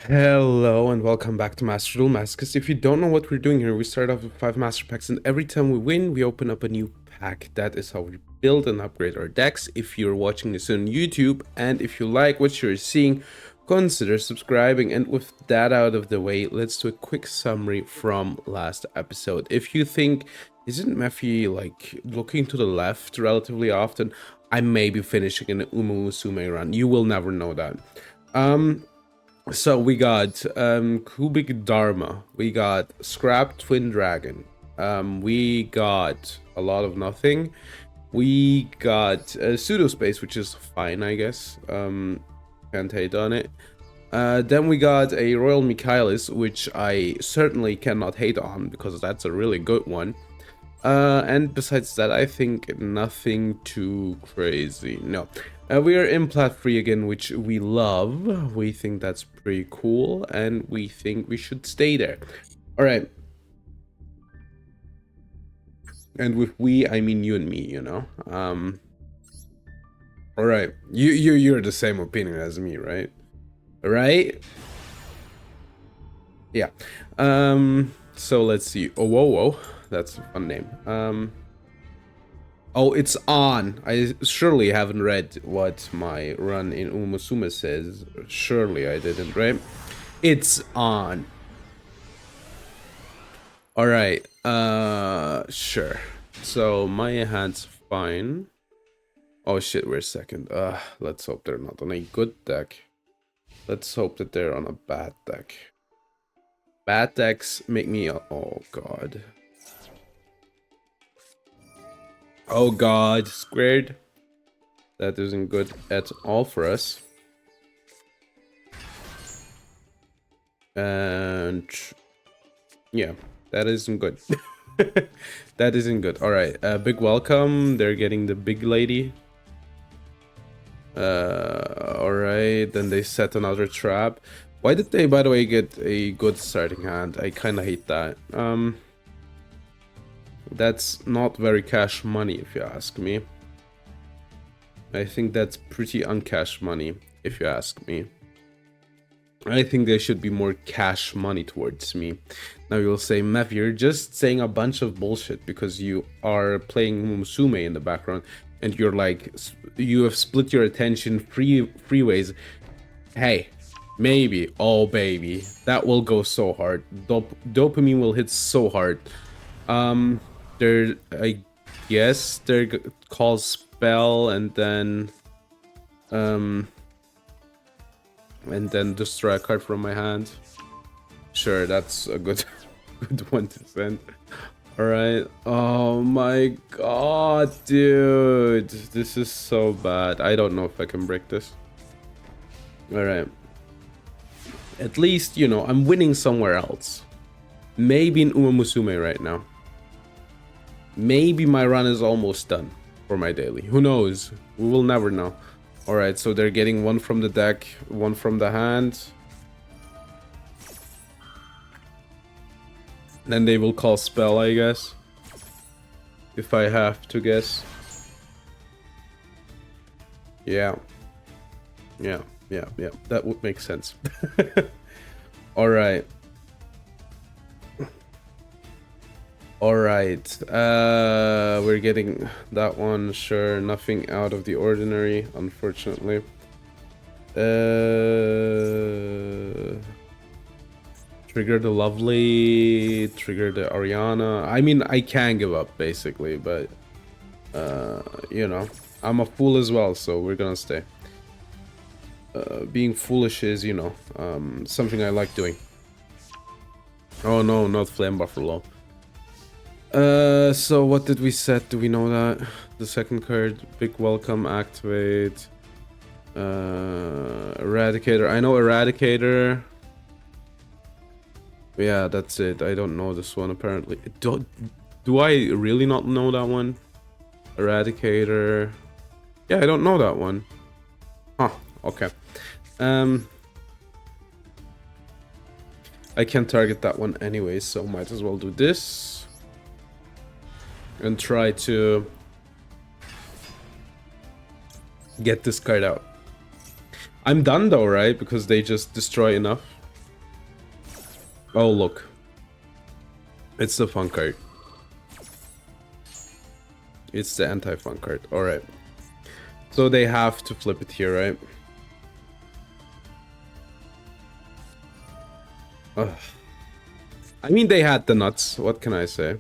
Hello and welcome back to Master Duel Masochist. If you don't know what we're doing here, we start off with 5 Master Packs, and every time we win, we open up a new pack. That is how we build and upgrade our decks. If you're watching this on YouTube, and if you like what you're seeing, consider subscribing. And with that out of the way, let's do a quick summary from last episode. If you think, isn't Mephi like looking to the left relatively often? I may be finishing an Umusume run. You will never know that. So we got Kubik Dharma, we got Scrap Twin Dragon, we got a lot of nothing, we got Pseudo Space, which is fine, I guess. Can't hate on it. Then we got a Royal Michaelis, which I certainly cannot hate on because that's a really good one. And besides that, I think nothing too crazy. No. We are in plat free again, which we love. We think that's pretty cool, and we think we should stay there. Alright. And with we, I mean you and me, you know? Alright. You're the same opinion as me, right? Right? Yeah. So let's see. Oh, whoa, whoa. That's a fun name. Oh, it's on. I surely haven't read what my run in Umusume says. Surely I didn't, right? It's on. Alright, sure. So my hand's fine. Oh shit, we're second. Let's hope they're not on a good deck. Let's hope that they're on a bad deck. Bad decks make me... Oh god. Oh god, squared. That isn't good at all for us. And yeah, that isn't good. That isn't good. Alright, big welcome. They're getting the big lady. Alright, then they set another trap. Why did they, by the way, get a good starting hand? I kinda hate that. That's not very cash money, if you ask me. I think that's pretty uncash money, if you ask me. I think there should be more cash money towards me. Now you'll say, Mev, you're just saying a bunch of bullshit because you are playing Musume in the background and you're like, you have split your attention three ways. Hey, maybe, oh baby, that will go so hard. Dopamine will hit so hard. I guess they're called spell and then destroy a card from my hand. Sure, that's a good good one to send. Alright. Oh my god, dude. This is so bad. I don't know if I can break this. Alright. At least, you know, I'm winning somewhere else. Maybe in Umamusume right now. Maybe my run is almost done for my daily. Who knows? We will never know. Alright, so they're getting one from the deck, one from the hand. Then they will call spell, I guess. If I have to guess. Yeah. Yeah. That would make sense. Alright. Alright, we're getting that one, sure, nothing out of the ordinary, unfortunately. Trigger the lovely, trigger the Ariana. I mean, I can give up, basically, but, you know, I'm a fool as well, so we're gonna stay. Being foolish is, you know, something I like doing. Oh no, not Flame Buffer low. So what did we set? Do we know that? The second card, big welcome, activate. Eradicator. I know Eradicator. Yeah, that's it. I don't know this one apparently. Do I really not know that one? Eradicator. Yeah, I don't know that one. Huh, okay. I can't target that one anyway, so might as well do this. And try to get this card out. I'm done though, right? Because they just destroy enough. Oh, look. It's the fun card. It's the anti-fun card. Alright. So they have to flip it here, right? Ugh. I mean, they had the nuts. What can I say?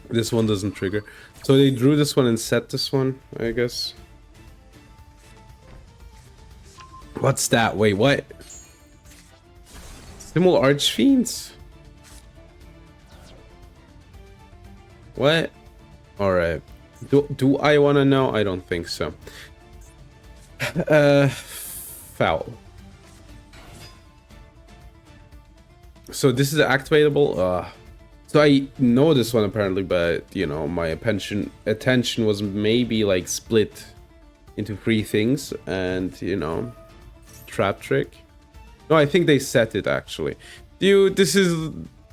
This one doesn't trigger. So they drew this one and set this one, I guess. What's that? Wait, what? Simul Archfiends? What? Alright. Do I want to know? I don't think so. Foul. So this is activatable? So I know this one apparently, but you know, my attention was maybe like split into 3 things, and you know, trap trick. No, I think they set it actually. Dude, this is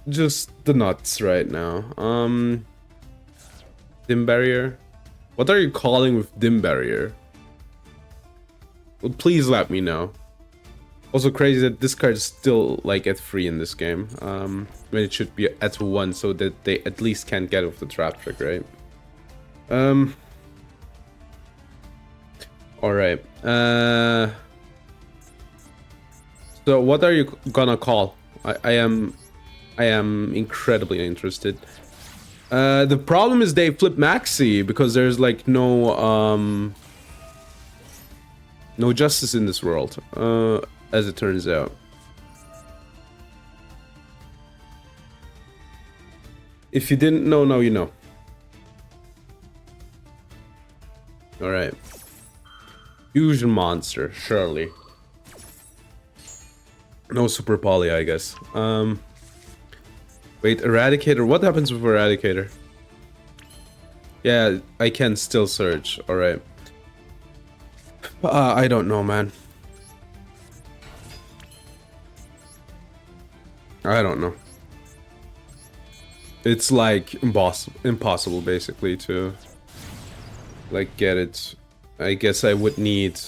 just the nuts right now. Dim barrier. What are you calling with dim barrier? Well, please let me know. Also crazy that this card is still like at 3 in this game, when it should be at 1, so that they at least can't get with the trap trick, right? All right. So what are you gonna call? I am incredibly interested. The problem is they flip Maxi because there's like no justice in this world, as it turns out. If you didn't know, now you know. All right. Fusion monster, surely. No super poly, I guess. Wait, Eradicator. What happens with Eradicator? Yeah, I can still search. All right. I don't know, man. I don't know. It's like impossible basically to like get it. I guess I would need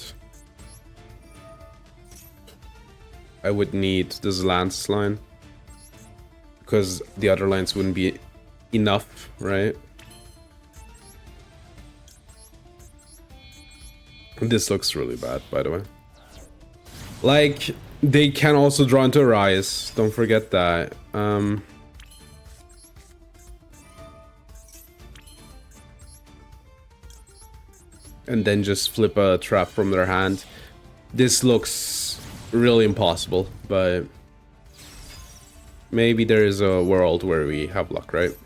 this lance line because the other lines wouldn't be enough, right? This looks really bad, by the way. Like, they can also draw into Arias. Don't forget that. And then just flip a trap from their hand. This looks really impossible, but maybe there is a world where we have luck, right?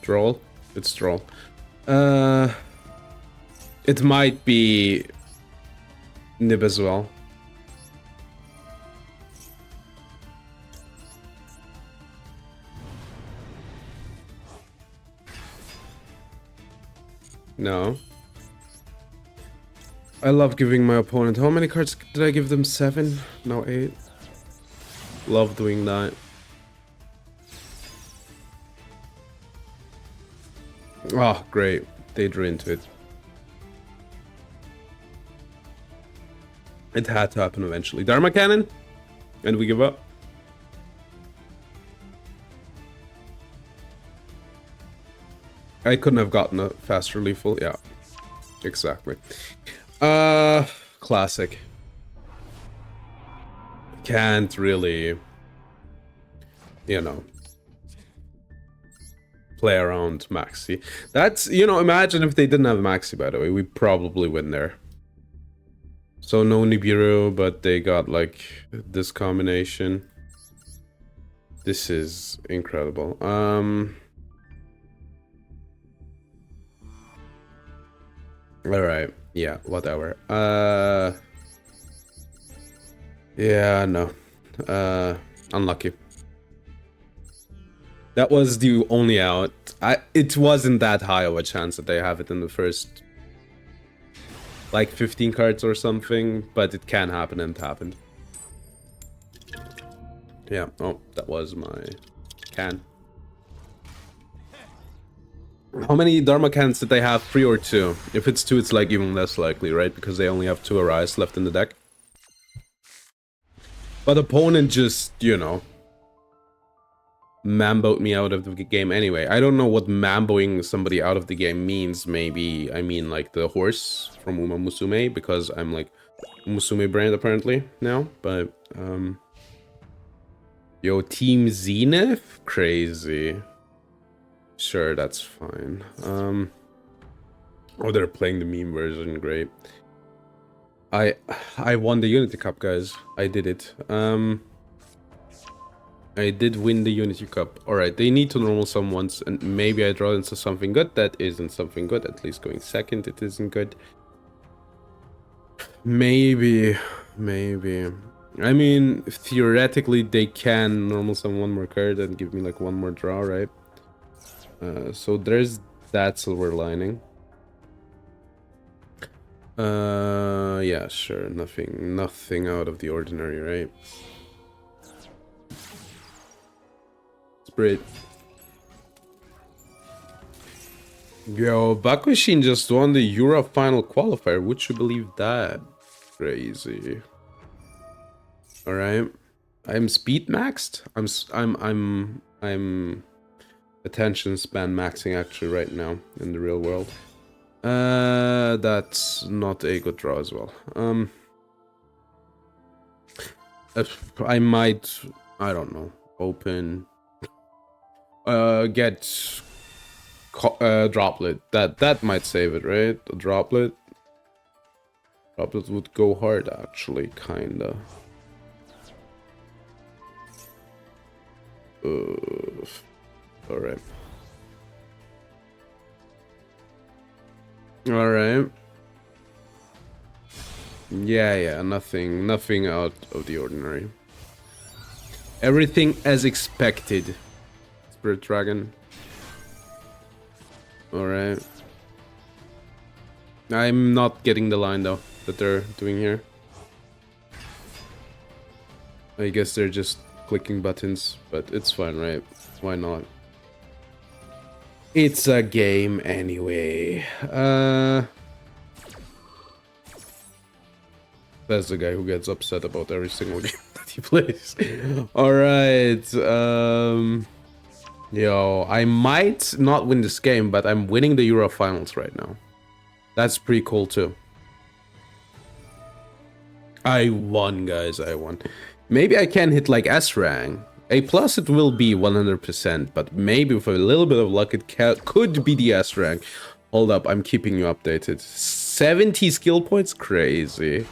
Droll? It's Droll. It might be Nib as well. No. I love giving my opponent... How many cards did I give them? 7? No, 8. Love doing that. Oh, great. They drew into it. It had to happen eventually. Dharma Cannon? And we give up. I couldn't have gotten a faster lethal. Yeah, exactly. Classic. Can't really, you know, play around Maxi. That's, you know, imagine if they didn't have Maxi, by the way. We'd probably win there. So no Nibiru, but they got, like, this combination. This is incredible. Alright, yeah, whatever. Yeah, no. Unlucky. That was the only out. It wasn't that high of a chance that they have it in the first, like, 15 cards or something, but it can happen, and it happened. Yeah, oh, that was my can. How many Dharma cannons did they have? 3 or 2? If it's 2, it's like even less likely, right? Because they only have 2 Arise left in the deck. But opponent just, you know, mamboed me out of the game anyway. I don't know what mamboing somebody out of the game means. Maybe I mean like the horse from Uma Musume, because I'm like Musume brand apparently now. But yo, Team Zenith? Crazy. Sure, that's fine. Oh, they're playing the meme version, great. I won the Unity Cup, guys. I did it. I did win the Unity Cup. Alright, they need to normal summon once, and maybe I draw into something good. That isn't something good. At least going second, it isn't good. Maybe. I mean, theoretically, they can normal summon one more card and give me like one more draw, right? So there's that silver lining. Yeah, sure. Nothing out of the ordinary, right? Spirit. Yo, Bakushin just won the Euro final qualifier. Would you believe that? Crazy. All right. I'm speed maxed. I'm attention span maxing actually right now in the real world. That's not a good draw as well. I might, I don't know, open, get droplet. That might save it, right? A droplet would go hard actually, kinda. All right. All right. Yeah, nothing out of the ordinary. Everything as expected. Spirit Dragon. All right. I'm not getting the line though that they're doing here. I guess they're just clicking buttons, but it's fine, right? Why not? It's a game anyway. That's the guy who gets upset about every single game that he plays. Alright, yo, I might not win this game, but I'm winning the Euro Finals right now. That's pretty cool too. I won, guys, I won. Maybe I can hit like S rank. A plus it will be 100%, but maybe with a little bit of luck it could be the S rank. Hold up, I'm keeping you updated. 70 skill points? Crazy.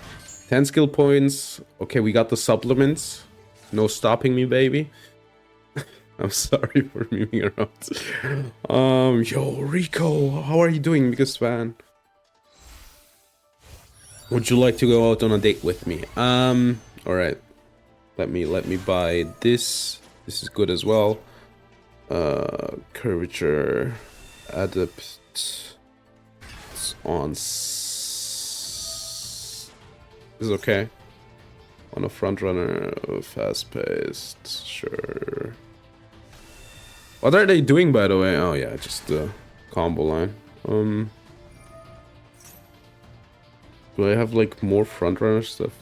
10 skill points. Okay, we got the supplements. No stopping me, baby. I'm sorry for memeing around. Yo, Rico, how are you doing, biggest fan? Would you like to go out on a date with me? Alright. Let me buy this. This is good as well. Curvature. Adept. It's on. This is okay. On a front runner. Fast paced. Sure. What are they doing, by the way? Oh, yeah, just the combo line. Do I have like more front runner stuff?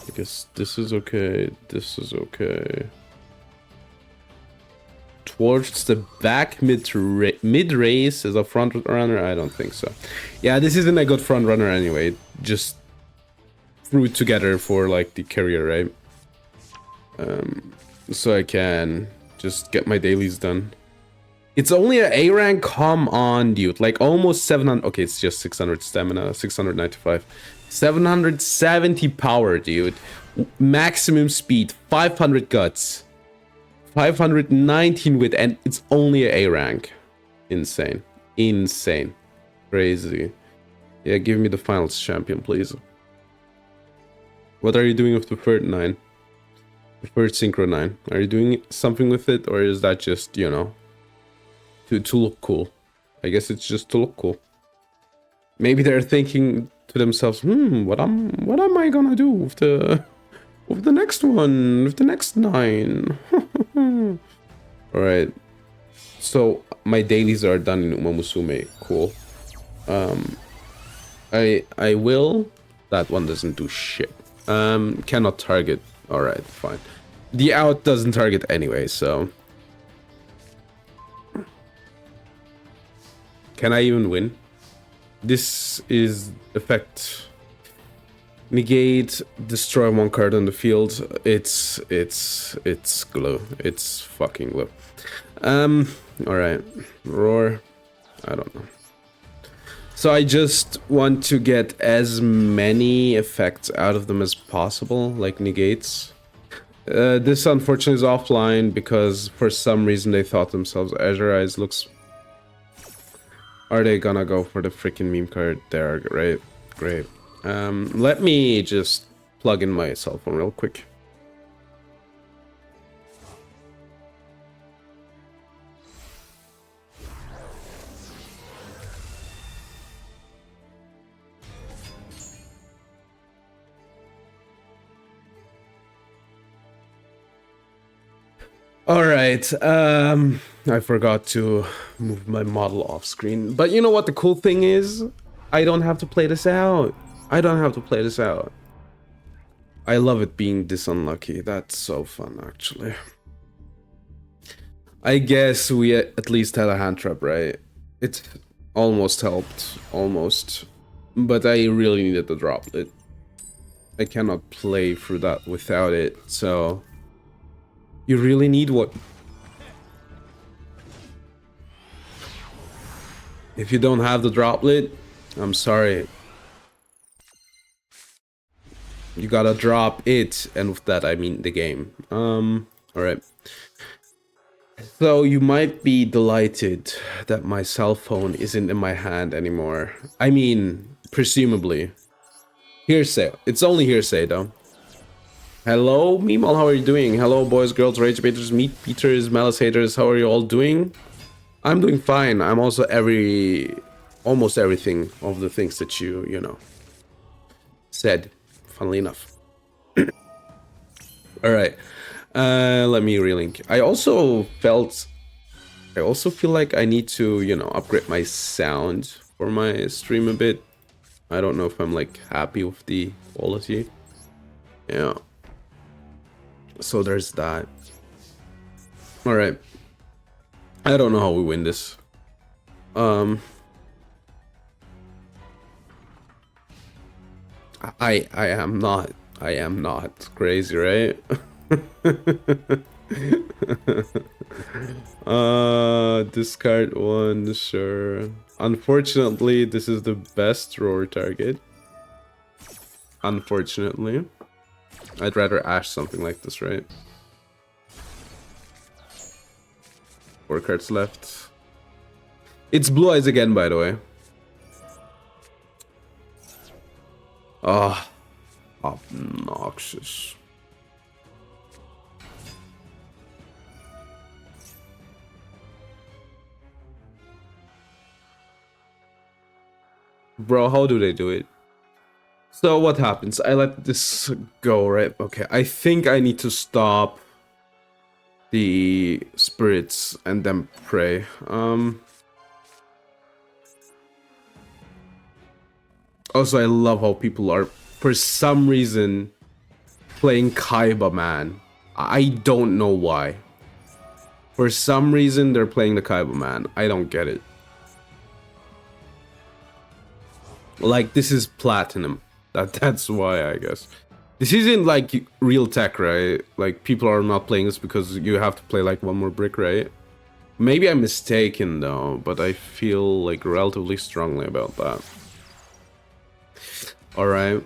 I guess this is okay. This is okay. Towards the back mid race as a front runner? I don't think so. Yeah, this isn't a good front runner anyway. Just threw it together for like the career, right? So I can just get my dailies done. It's only an A rank. Come on, dude. Like almost 700. Okay, it's just 600 stamina, 695. 770 power, dude. Maximum speed, 500 guts, 519 wit, and it's only an A rank. Insane. Insane. Crazy. Yeah, give me the finals champion, please. What are you doing with the third 9? The third synchro 9? Are you doing something with it, or is that just, you know, to look cool? I guess it's just to look cool. Maybe they're thinking to themselves, what am I gonna do with the next one, with the next 9? All right, So my dailies are done in Uma Musume. Cool. I will. That one doesn't do shit. Cannot target. All right, fine. The out doesn't target anyway, so can I even win? This is effect. Negate, destroy one card on the field. It's glue. It's fucking glue. All right, roar. I don't know. So I just want to get as many effects out of them as possible, like negates. This unfortunately is offline because for some reason they thought themselves Azure Eyes looks. Are they gonna go for the freaking meme card there? Right, great. Let me just plug in my cell phone real quick. All right, I forgot to move my model off screen. But you know what the cool thing is? I don't have to play this out. I don't have to play this out. I love it being this unlucky. That's so fun, actually. I guess we at least had a hand trap, right? It almost helped, almost. But I really needed the droplet. I cannot play through that without it, so... You really need what? If you don't have the droplet, I'm sorry. You gotta drop it, and with that I mean the game. Alright. So you might be delighted that my cell phone isn't in my hand anymore. I mean, presumably. Hearsay. It's only hearsay though. Hello, Meemaw, how are you doing? Hello, boys, girls, rage baiters, meat beaters, malice haters, how are you all doing? I'm doing fine. I'm also almost everything of the things that you know, said, funnily enough. Alright, let me relink. I also feel like I need to, you know, upgrade my sound for my stream a bit. I don't know if I'm, like, happy with the quality. Yeah. So there's that. Alright. I don't know how we win this. I am not crazy, right? Discard one, sure. Unfortunately, this is the best roar target. Unfortunately. I'd rather ash something like this, right? 4 cards left. It's Blue Eyes again, by the way. Ah, oh, obnoxious. Bro, how do they do it? So what happens? I let this go, right? Okay, I think I need to stop the spirits and then pray. Also, I love how people are, for some reason, playing Kaiba Man. I don't know why. For some reason, they're playing the Kaiba Man. I don't get it. Like, this is platinum. That's why, I guess. This isn't like real tech, right? Like, people are not playing this because you have to play like one more brick, right? Maybe I'm mistaken though, but I feel like relatively strongly about that. Alright.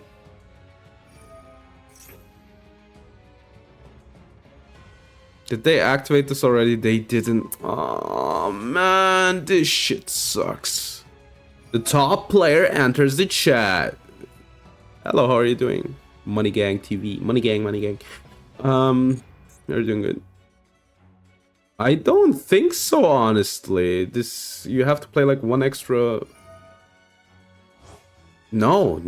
Did they activate this already? They didn't. Oh man, this shit sucks. The top player enters the chat. Hello, how are you doing? Money Gang TV. Money Gang, Money Gang. You're doing good. I don't think so, honestly. This, you have to play like one extra. No,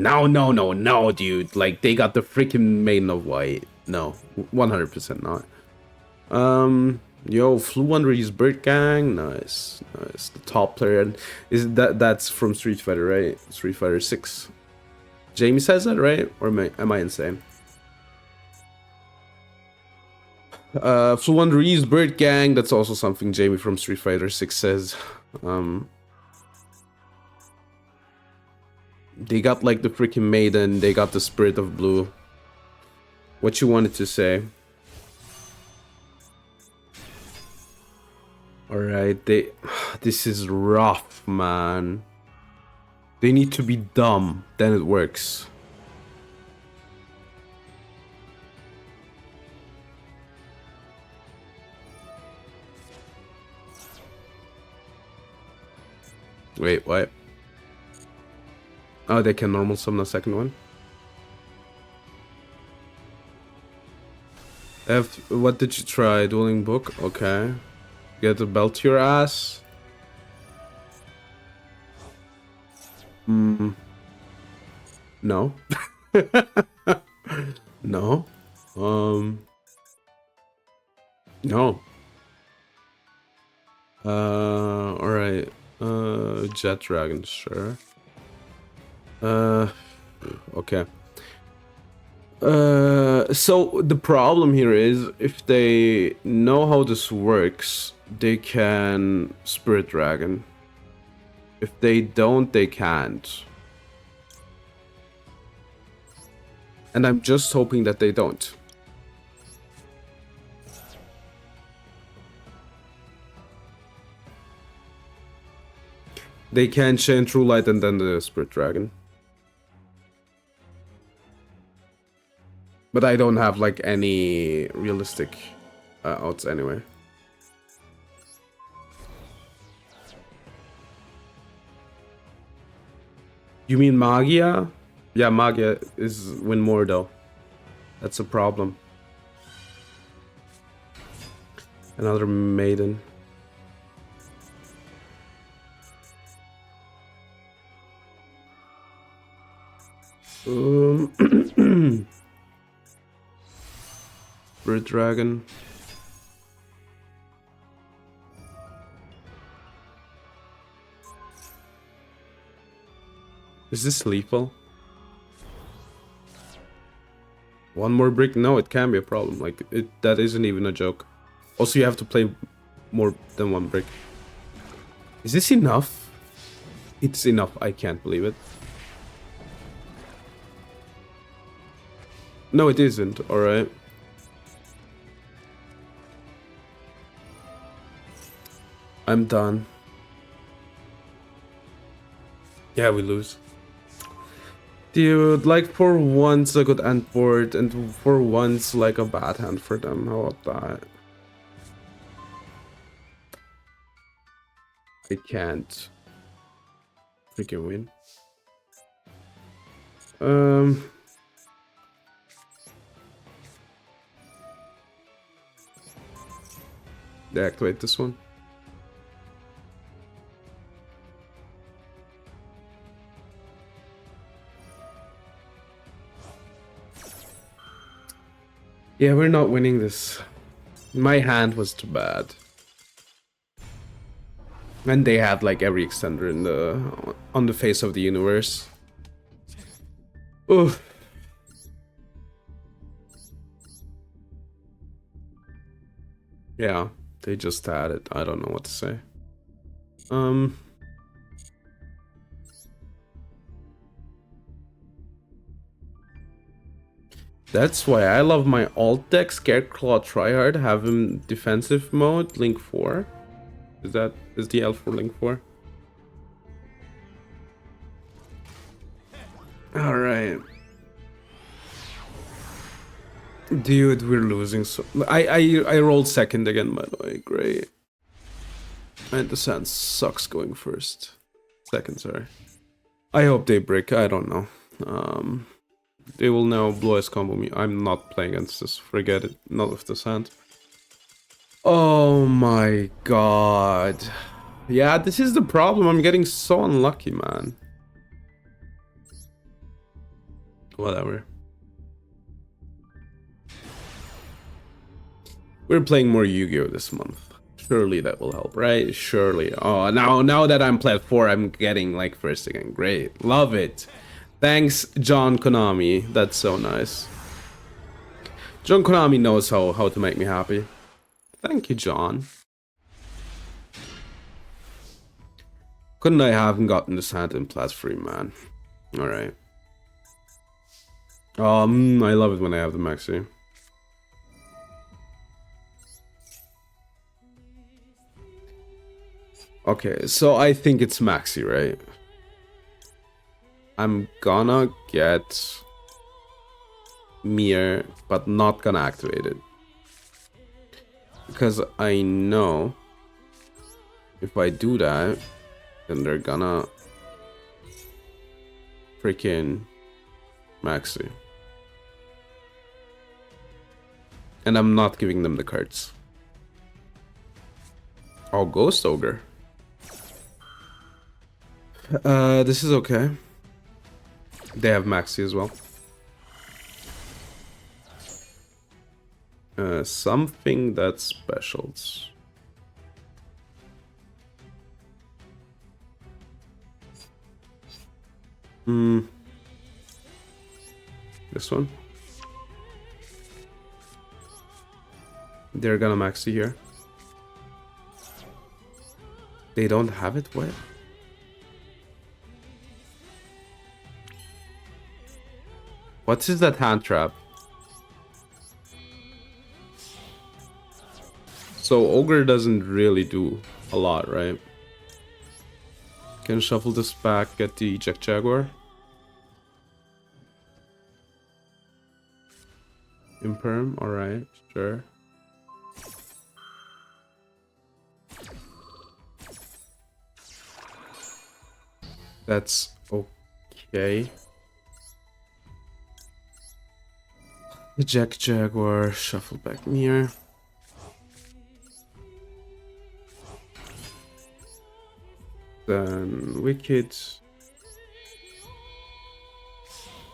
dude. Like, they got the freaking Maiden of White. No, 100% not. Yo, flew under his bird gang. Nice, nice. The top player, and that's from Street Fighter, right? Street Fighter 6. Jamie says that, right? Or am I insane? Flew under his bird gang. That's also something Jamie from Street Fighter 6 says. They got like the freaking maiden. They got the spirit of blue. What you wanted to say? Alright, this is rough, man. They need to be dumb, then it works. Wait, what? Oh, they can normal summon a second one? What did you try? Dueling book? Okay. Get a belt to your ass. No. No. No. Alright. Jet Dragon, sure. Okay. So the problem here is if they know how this works, they can Spirit Dragon. If they don't, they can't. And I'm just hoping that they don't. They can chain True Light and then the Spirit Dragon. But I don't have like any realistic outs anyway. You mean Magia? Yeah, Magia is win more though. That's a problem. Another maiden. Spirit Dragon. Is this lethal? One more brick? No, it can be a problem. Like, that isn't even a joke. Also, you have to play more than one brick. Is this enough? It's enough. I can't believe it. No, it isn't. Alright. I'm done. Yeah, we lose. Dude, like for once a good end board and for once like a bad hand for them. How about that? I can't freaking win. Deactivate this one. Yeah, we're not winning this. My hand was too bad. And they had like every extender in on the face of the universe. Oof. Yeah, they just had it. I don't know what to say. That's why I love my alt deck, Scareclaw Tryhard, have him defensive mode, Link 4. Is the L for Link 4? Alright. Dude, we're losing so... I rolled second again, by the way. Great. And the sand sucks going first. Second, sorry. I hope they break, I don't know. They will now blue eyes combo me. I'm not playing against this. Forget it. Not with this hand. Oh my god. Yeah, this is the problem. I'm getting so unlucky, man. Whatever. We're playing more Yu-Gi-Oh this month. Surely that will help, right? Surely. Oh, now that I'm plat 4, I'm getting like first again. Great. Love it. Thanks, John Konami. That's so nice. John Konami knows how to make me happy. Thank you, John. Couldn't I haven't gotten this hand in plat 3, man. Alright. I love it when I have the maxi. Okay, so I think it's maxi, right? I'm gonna get Mir, but not gonna activate it. Because I know if I do that, then they're gonna freaking maxi. And I'm not giving them the cards. Oh, Ghost Ogre. This is okay. They have maxi as well. Something that specials. This one. They're gonna maxi here. They don't have it? What? What is that hand trap? So Ogre doesn't really do a lot, right? Can shuffle this back, get the Jack Jaguar. Imperm, alright, sure. That's okay. The Jack Jaguar, shuffle back Mir. Then Wicked.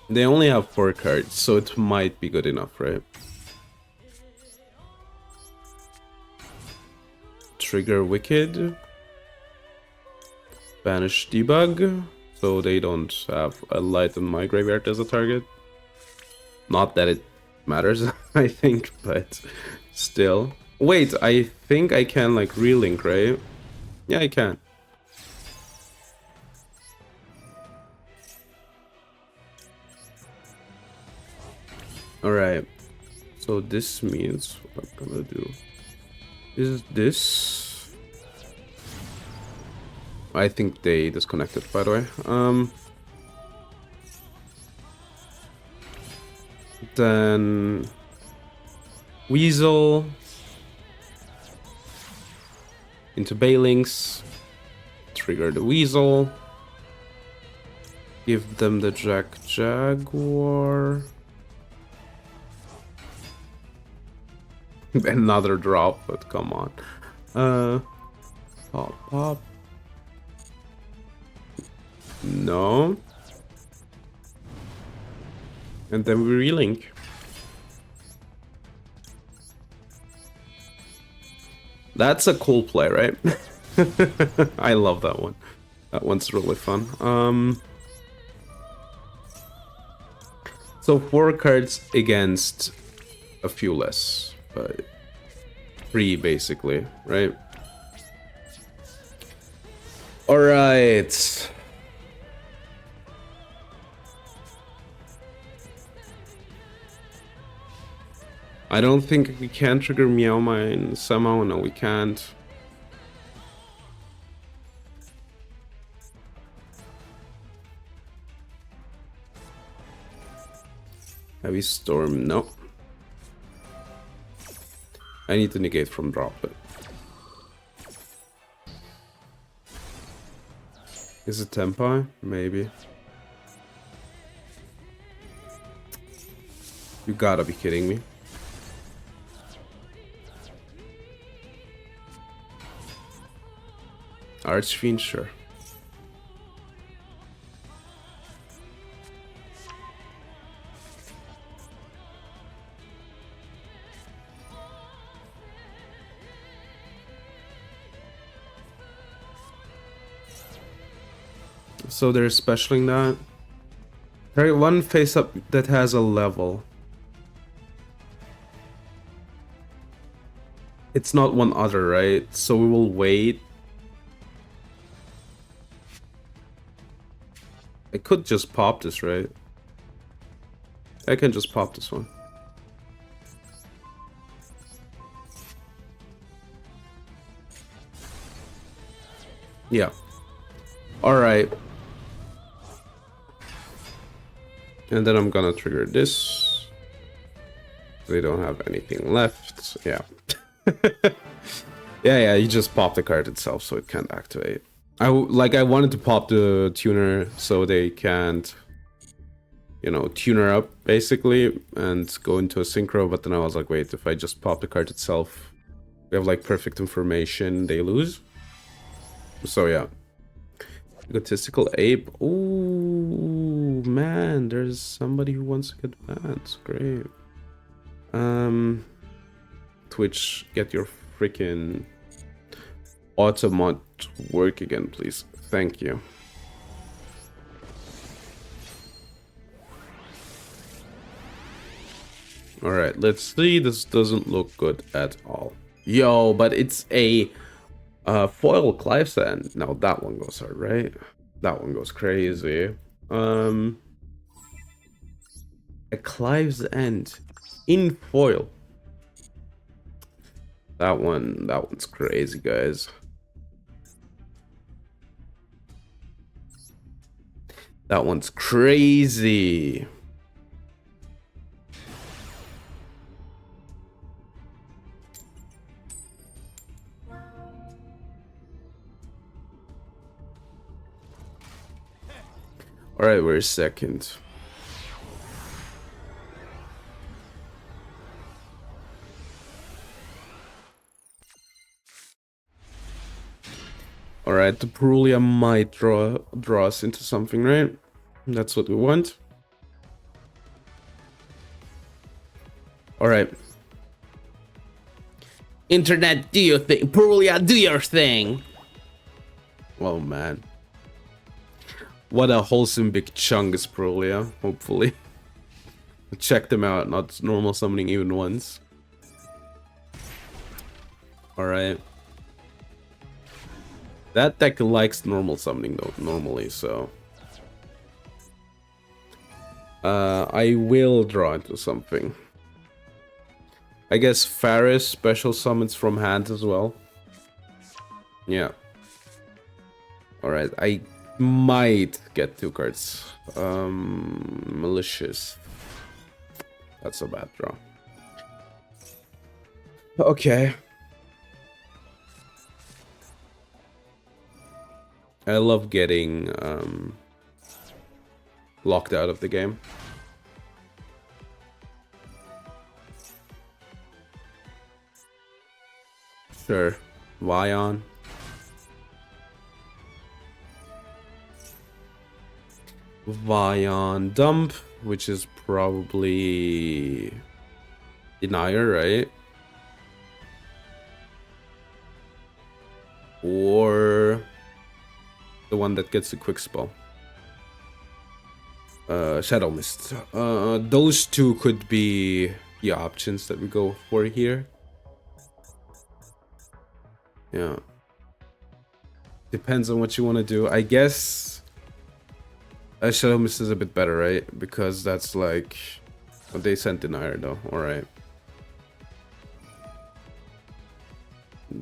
They only have 4 cards, so it might be good enough, right? Trigger Wicked. Banish Debug, so they don't have a light in my graveyard as a target. Not that it matters, I think, but still. Wait, I think I can like relink, right? Yeah, I can. Alright, so this means what I'm gonna do is this. I think they disconnected, by the way. Then Weasel into Bailings, trigger the Weasel, give them the Jack Jaguar. Another drop, but come on. Pop. No. And then we relink. That's a cool play, right? I love that one. That one's really fun. So 4 cards against a few less, but 3 basically, right? All right. I don't think we can trigger Meow Mine somehow. No, we can't. Heavy Storm, no. I need to negate from drop it. Is it Tempai? Maybe. You gotta be kidding me. Archfiend, sure. So they're specialing that. Carry one face up that has a level. It's not one other, right? So we will wait. I could just pop this, right? I can just pop this one. Yeah. Alright. And then I'm gonna trigger this. They don't have anything left. Yeah. Yeah, you just pop the card itself so it can't activate. I wanted to pop the tuner so they can't, you know, tune her up basically and go into a synchro, but then I was like, wait, if I just pop the card itself, we have like perfect information, they lose. So yeah. Egotistical ape. Ooh, man, there's somebody who wants to get banned. Great. Twitch, get your freaking automod work again, please. Thank you. Alright, let's see. This doesn't look good at all. Yo, but it's a foil Clive's End. Now that one goes hard, right? That one goes crazy. A Clive's End in foil. That one's crazy, guys. That one's crazy. All right, we're second. All right, the Perulia might draw us into something, right? That's what we want. All right. Internet, do your thing. Perulia, do your thing. Oh, man. What a wholesome big chunk is Perulia, hopefully. Check them out, not normal summoning even once. Alright. That deck likes normal summoning though, normally, so... I will draw into something. I guess Faris special summons from hand as well. Yeah. Alright, I might get 2 cards. Malicious. That's a bad draw. Okay. I love getting locked out of the game. Sure. Vion. Vion dump, which is probably Denier, right? Or the one that gets the quick spell. Shadow Mist. Those two could be the options that we go for here. Yeah. Depends on what you want to do. I guess Shadow Mist is a bit better, right? Because that's like... Oh, they sent Denier though. Alright.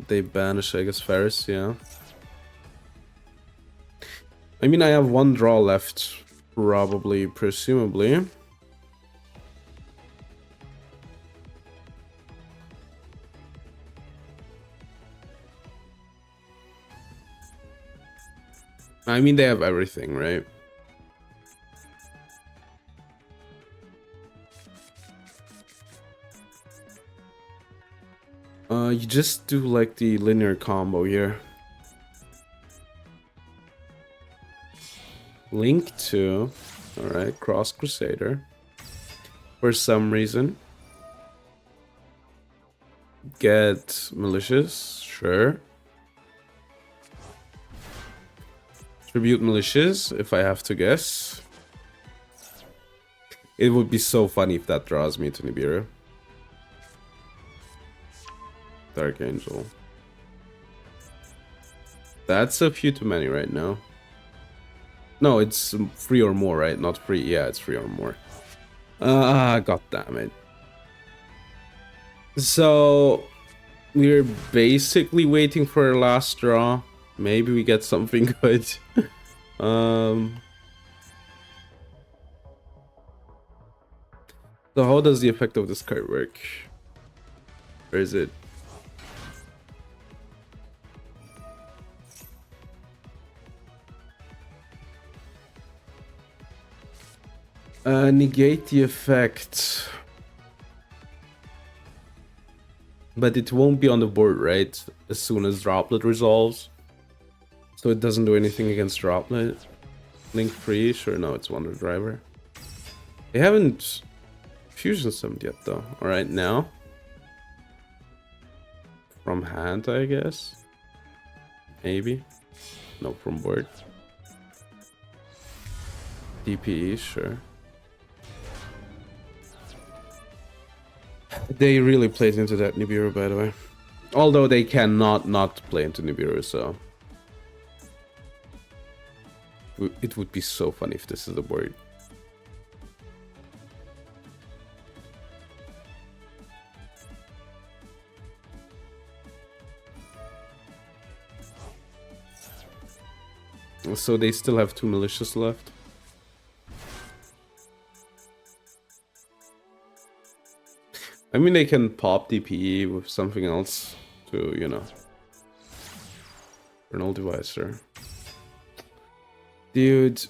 They banish, I guess, Faris, yeah. I mean, I have 1 draw left, probably, presumably. I mean, they have everything, right? You just do like the linear combo here. Link to, alright, Cross Crusader. For some reason. Get Malicious, sure. Tribute Militias, if I have to guess. It would be so funny if that draws me to Nibiru. Dark Angel. That's a few too many right now. No, it's 3 or more, right? Not 3. Yeah, it's 3 or more. God damn it. So we're basically waiting for our last draw. Maybe we get something good. So how does the effect of this card work? Where is it? Negate the effect. But it won't be on the board, right? As soon as Droplet resolves. So it doesn't do anything against Droplet. Link free, sure, no, it's Wonder Driver. They haven't fusion summoned yet though. Alright, now. From hand, I guess. Maybe. No, from board. DPE, sure. They really played into that Nibiru, by the way. Although they cannot not play into Nibiru, so... It would be so funny if this is the board. So they still have 2 Malicious left. I mean, they can pop DPE with something else to, you know, Eternal Devicer. Dude,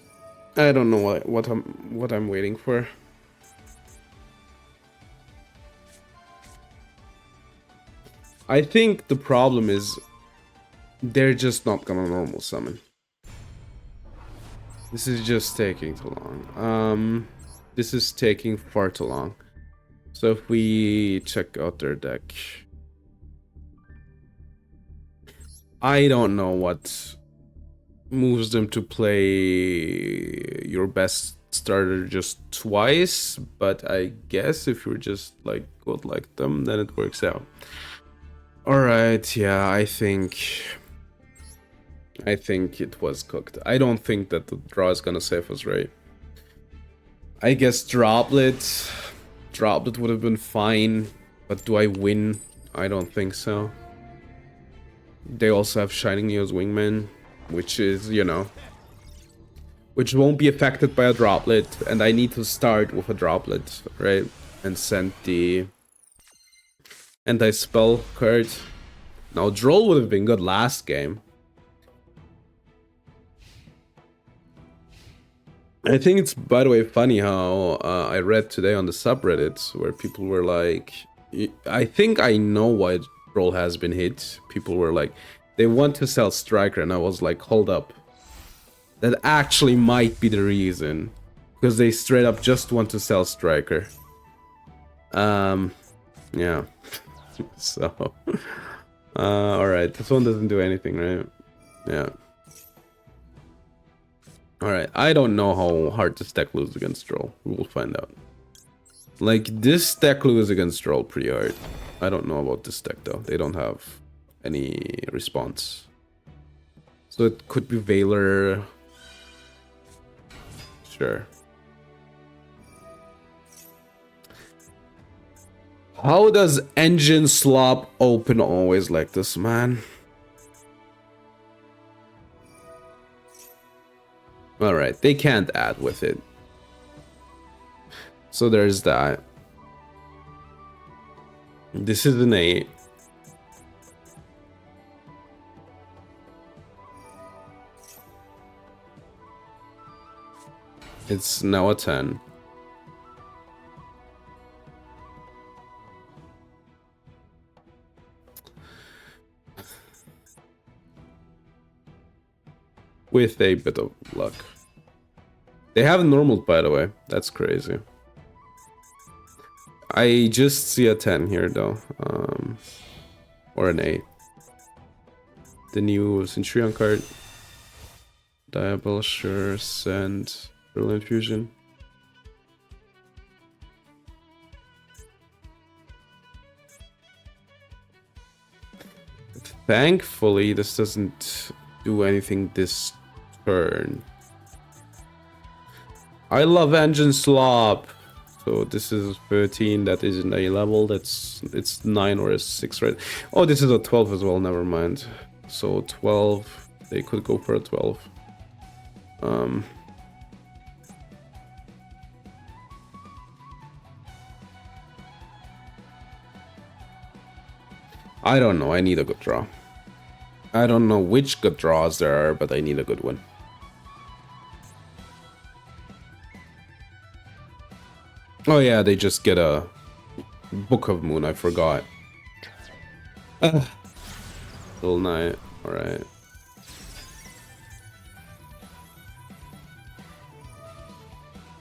I don't know what I'm waiting for. I think the problem is they're just not gonna normal summon. This is just taking too long. This is taking far too long. So if we check out their deck, I don't know what moves them to play your best starter just twice, but I guess if you're just like good like them, then it works out. Alright, yeah, I think it was cooked. I don't think that the draw is gonna save us, right? I guess Droplet would have been fine, but do I win? I don't think so. They also have Shining Neo's Wingman, which is, you know, which won't be affected by a Droplet, and I need to start with a Droplet, right? And send the anti-spell card. Now, Droll would have been good last game. I think it's, by the way, funny how I read today on the subreddit where people were like, I think I know why Droll has been hit. People were like, they want to sell Striker, and I was like, hold up. That actually might be the reason. Because they straight up just want to sell Striker. Yeah. So, alright, this one doesn't do anything, right? Yeah. Alright, I don't know how hard this deck loses against Droll. We will find out. Like, this deck loses against Droll pretty hard. I don't know about this deck, though. They don't have any response. So it could be Valor. Sure. How does Engine Slop open always like this, man? Alright, they can't add with it. So there's that. This is an 8. It's now a 10. With a bit of luck. They haven't normaled, by the way. That's crazy. I just see a 10 here, though. Or an 8. The new Centurion card. Diabol, sure, send. Brilliant Fusion. Thankfully, this doesn't do anything this turn. I love Engine Slop. So this is 13, that isn't a level, it's 9 or a 6, right? Oh, this is a 12 as well, never mind. So 12, they could go for a 12. I don't know, I need a good draw. I don't know which good draws there are, but I need a good one. Oh yeah, they just get a Book of Moon, I forgot. Little Night, alright.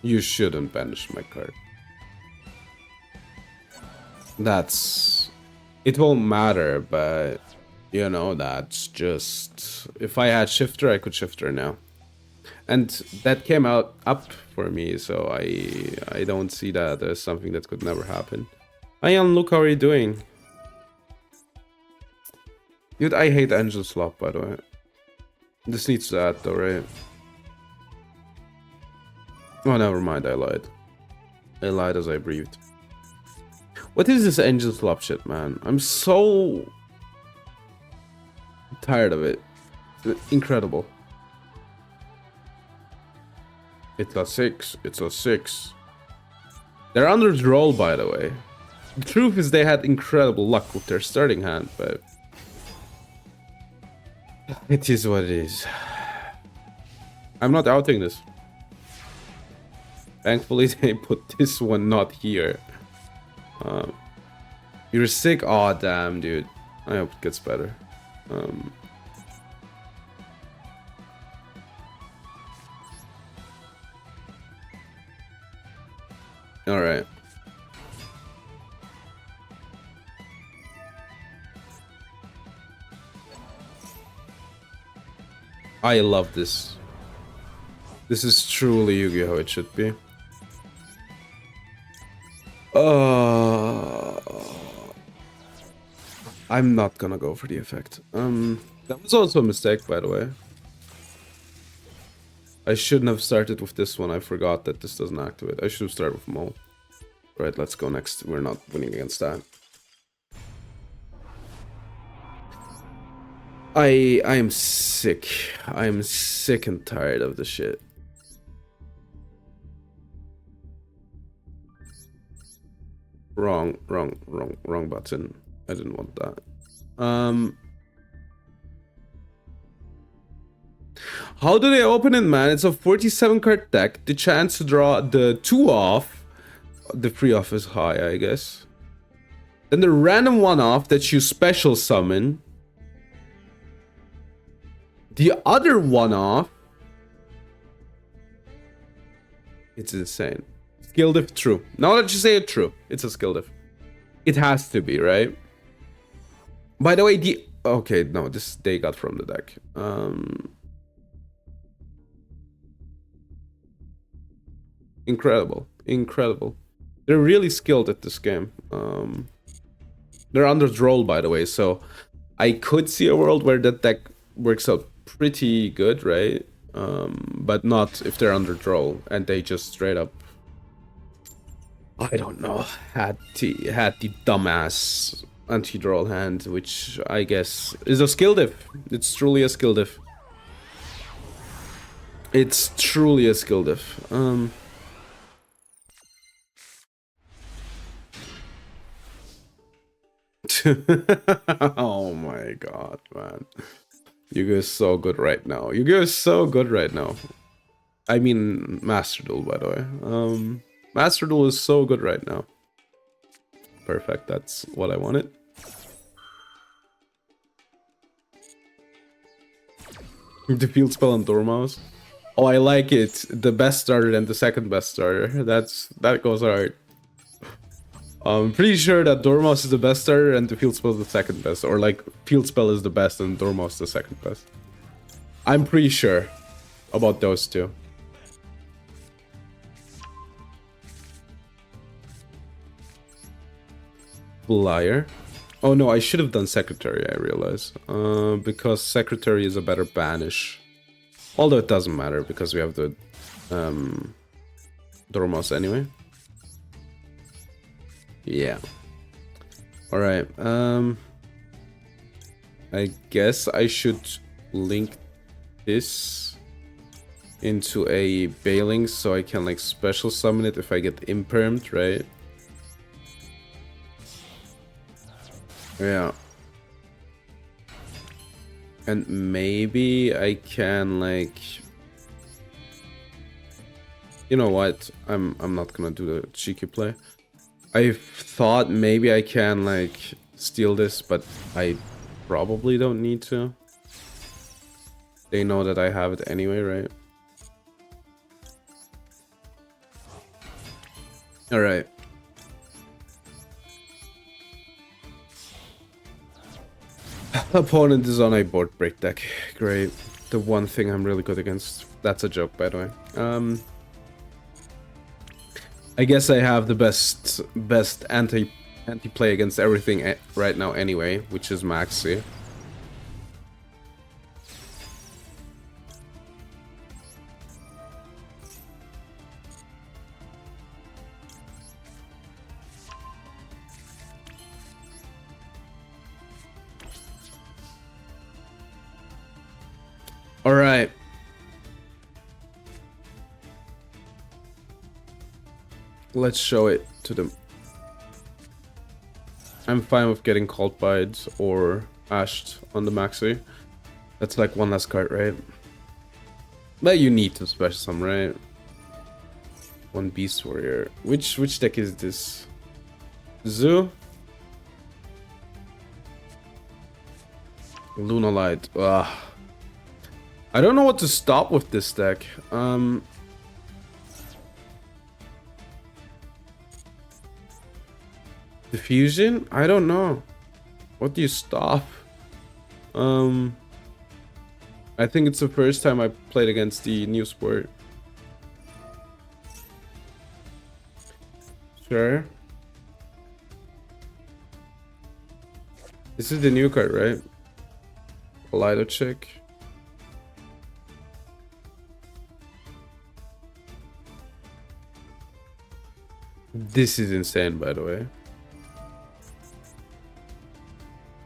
You shouldn't banish my card. That's... It won't matter, but... You know, that's just... If I had Shifter, I could Shifter now. And that came out up for me, so I don't see that as something that could never happen. Ian, look, how are you doing? Dude, I hate Angel Slop, by the way. This needs that, though, right? Oh, never mind, I lied. I lied as I breathed. What is this Angel Slop shit, man? I'm so... tired of it. Incredible. It's a 6. It's a 6. They're under roll, by the way. The truth is they had incredible luck with their starting hand, but... It is what it is. I'm not outing this. Thankfully, they put this one not here. You're sick? Aw, damn, dude. I hope it gets better. Alright. I love this. This is truly Yu-Gi-Oh! It should be. I'm not gonna go for the effect. That was also a mistake, by the way. I shouldn't have started with this one. I forgot that this doesn't activate. I should have started with Mole. Right, let's go next. We're not winning against that. I am sick. I am sick and tired of this shit. Wrong button. I didn't want that. How do they open it, man? It's a 47 card deck. The chance to draw the 2 off. The 3 off is high, I guess. Then the random 1 off that you special summon. The other 1 off. It's insane. Skill diff, true. Now that you say it, true. It's a skill diff. It has to be, right? By the way, the... Okay, no, this they got from the deck. Incredible. Incredible. They're really skilled at this game. They're under roll, by the way, so I could see a world where that deck works out pretty good, right? But not if they're under roll and they just straight up, I don't know, had the dumbass anti-draw hand, which I guess is a skill diff. It's truly a skill diff. It's truly a skill diff. Oh my god, man. Yu-Gi-Oh! Is so good right now. Yu-Gi-Oh! Is so good right now. I mean, Master Duel, by the way. Master Duel is so good right now. Perfect, that's what I wanted. The field spell on Dormouse. Oh, I like it. The best starter and the second best starter. That goes hard. I'm pretty sure that Dormouse is the best starter and the field spell is the second best. Or like, field spell is the best and Dormouse the second best. I'm pretty sure. about those two. Liar. Oh no, I should have done Secretary, I realize. Because Secretary is a better banish. Although it doesn't matter because we have the Dormouse anyway. Yeah. Alright, I guess I should link this into a Bailing so I can like special summon it if I get impermed, right? Yeah. And maybe I can like, you know what? I'm not gonna do the cheeky play. I thought maybe I can like steal this, but I probably don't need to. They know that I have it anyway, right? Alright. Opponent is on a board break deck. Great. The one thing I'm really good against. That's a joke, by the way. I guess I have the best anti-play against everything right now anyway, which is Maxi. All right. Let's show it to them. I'm fine with getting called bides or ashed on the Maxi. That's like one less card, right? But you need to special some, right? One Beast Warrior. Which deck is this? Zoo? Luna Light. Ugh. I don't know what to stop with this deck. Diffusion? I don't know. What do you stop? I think it's the first time I played against the new sport. Sure. This is the new card, right? Lido check. This is insane, by the way.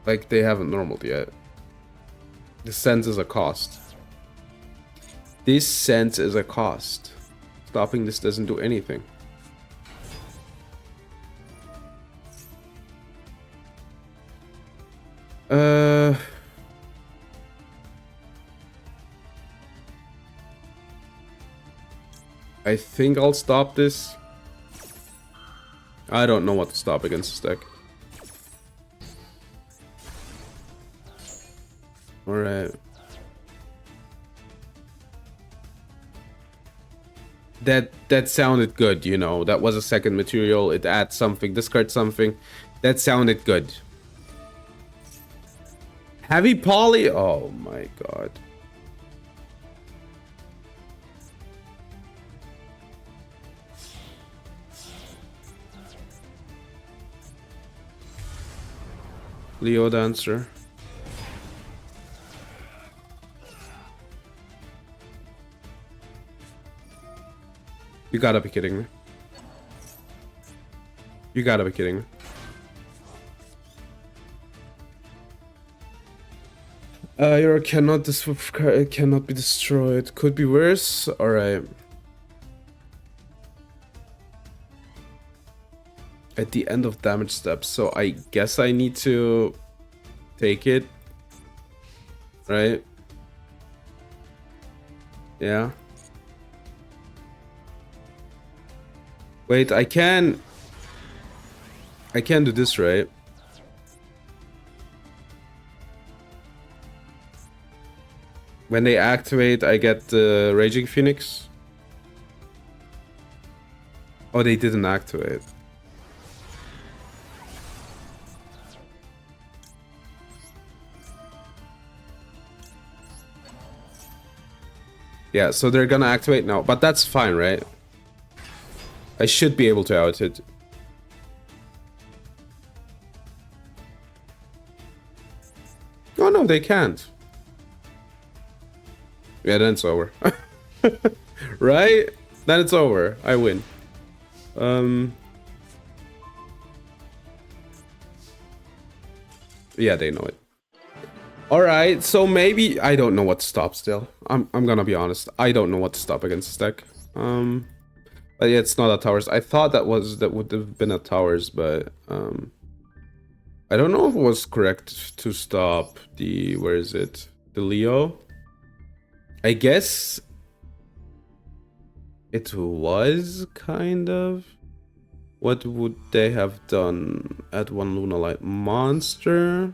Like, they haven't normaled yet. The sense is a cost. This sense is a cost. Stopping this doesn't do anything. I think I'll stop this. I don't know what to stop against this deck. Alright. That sounded good, you know. That was a second material. It adds something, discard something. That sounded good. Heavy poly? Oh my god. Leo Dancer. You gotta be kidding me. You gotta be kidding me. Your cannot be destroyed. Could be worse. All right. At the end of damage step, so I guess I need to take it, right? Yeah. Wait, I can do this, right? When they activate, I get the Raging Phoenix. Oh, they didn't activate. Yeah, so they're gonna activate now, but that's fine, right? I should be able to out it. Oh no, they can't. Yeah, then it's over. Right? Then it's over. I win. Yeah, they know it. Alright, so maybe I don't know what to stop still. I'm gonna be honest. I don't know what to stop against this deck. But yeah, it's not a towers. I thought that would have been a towers, but I don't know if it was correct to stop the where is it? The Leo. I guess it was kind of. What would they have done at one Luna Light monster?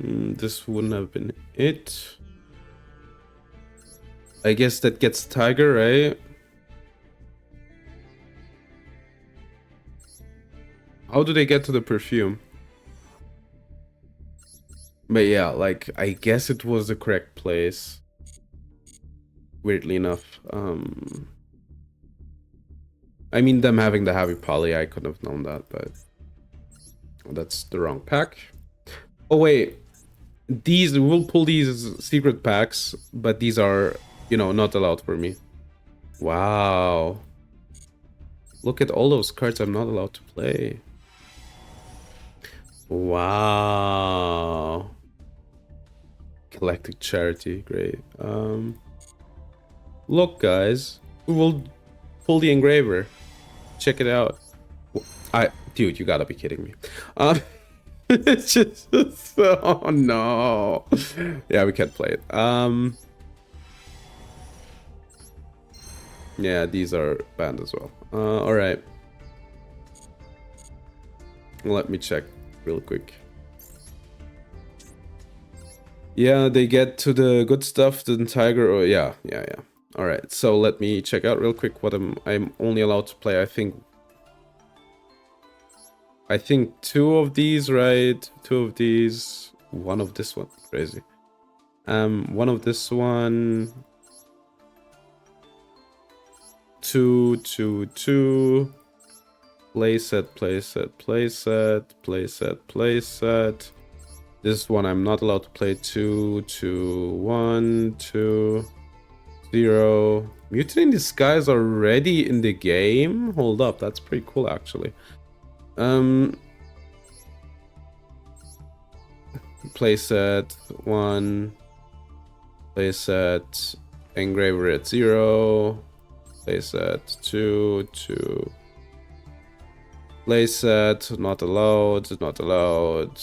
This wouldn't have been it. I guess that gets Tiger, right? How do they get to the perfume? But yeah, like, I guess it was the correct place. Weirdly enough. I mean, them having the heavy poly, I could have known that, but that's the wrong pack. Oh wait, these, we'll pull these secret packs, but these are, you know, not allowed for me. Wow. Look at all those cards I'm not allowed to play. Wow. Galactic Charity, great. Look, guys, we will pull the engraver. Check it out. Dude, you gotta be kidding me. It's just, oh no. Yeah, we can't play it. Yeah, these are banned as well. All right. Let me check real quick. Yeah, they get to the good stuff, the Tiger. Oh, yeah. All right, so let me check out real quick what I'm only allowed to play. I think 2 of these, right? 2 of these, 1 of this one. Crazy. 1 of this one. 2, 2, 2. Playset, playset, playset, playset, playset. This one I'm not allowed to play. 2, 2, 1, 2, 0. Mutant in Disguise already in the game? Hold up, that's pretty cool actually. Playset 1. Playset Engraver at 0. Playset 2, 2. Playset, not allowed, not allowed.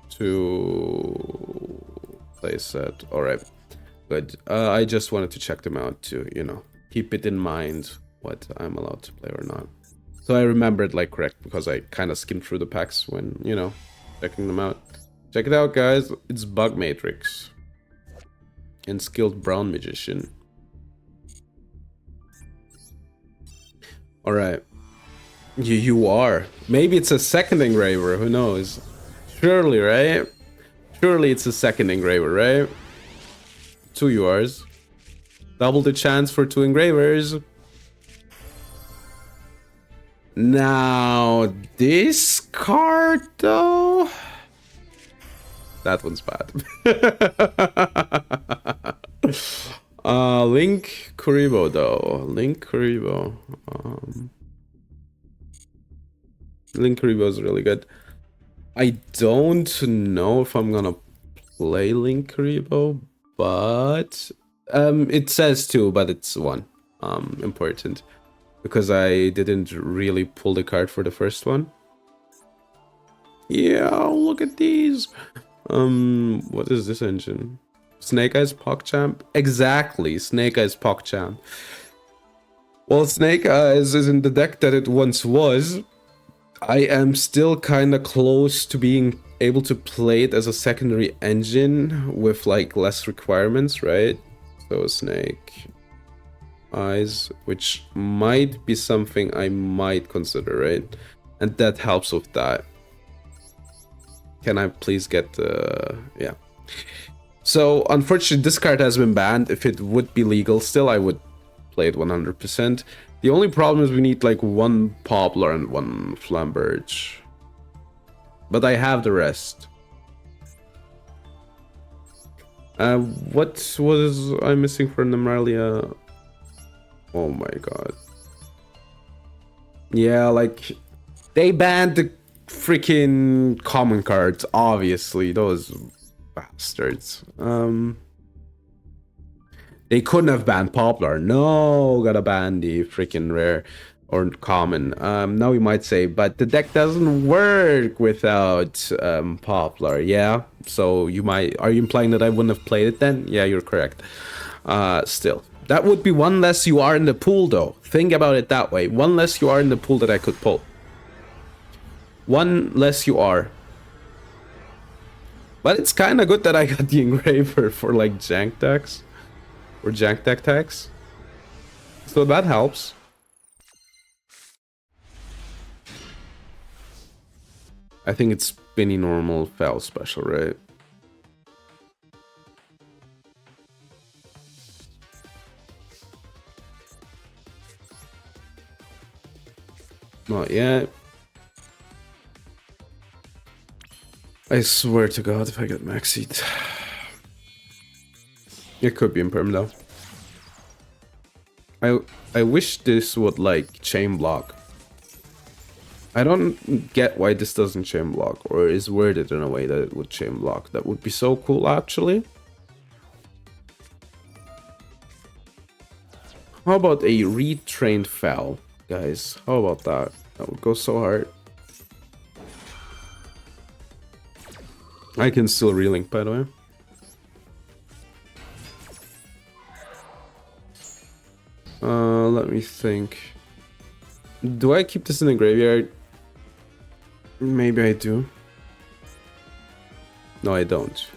2. Playset, alright. Good. I just wanted to check them out to, you know, keep it in mind what I'm allowed to play or not. So I remembered like correct because I kind of skimmed through the packs when, you know, checking them out. Check it out, guys. It's Bug Matrix and Skilled Brown Magician. Alright. You are. Maybe it's a second engraver, who knows? Surely, right? Surely it's a second engraver, right? 2 yours. Double the chance for 2 engravers. Now, this card, though... That one's bad. Link Kuribo, though. Link Kuribo. Link Kuribo is really good. I don't know if I'm gonna play Link Kuribo, but it says 2, but it's 1. Important because I didn't really pull the card for the first one. Yeah, look at these. What is this engine? Snake Eyes PogChamp? Exactly, Snake Eyes PogChamp. Well, Snake Eyes is in the deck that it once was. I am still kind of close to being able to play it as a secondary engine with like less requirements, right? So Snake Eyes, which might be something I might consider, right? And that helps with that. Can I please get the... yeah. So unfortunately, this card has been banned. If it would be legal still, I would play it 100%. The only problem is we need like one Poplar and one Flamberge. But I have the rest. What was I missing for Nemalia? Oh my god. Yeah, like they banned the freaking common cards, obviously, those bastards. They couldn't have banned Poplar. No, gotta ban the freaking rare or common. Now we might say, but the deck doesn't work without Poplar. Yeah, so you might, are you implying that I wouldn't have played it then? Yeah, you're correct. Still, that would be one less you are in the pool though. Think about it that way. One less you are in the pool that I could pull. One less you are. But it's kind of good that I got the engraver for like jank decks. Or jank deck tags. So that helps. I think it's Spinny normal foul special, right? Not yet. I swear to God, if I get maxied. It could be imperm though. I wish this would like chain block. I don't get why this doesn't chain block or is worded in a way that it would chain block. That would be so cool actually. How about a retrained foul, guys? How about that? That would go so hard. I can still relink, by the way. Let me think. Do I keep this in the graveyard? Maybe I do. No, I don't.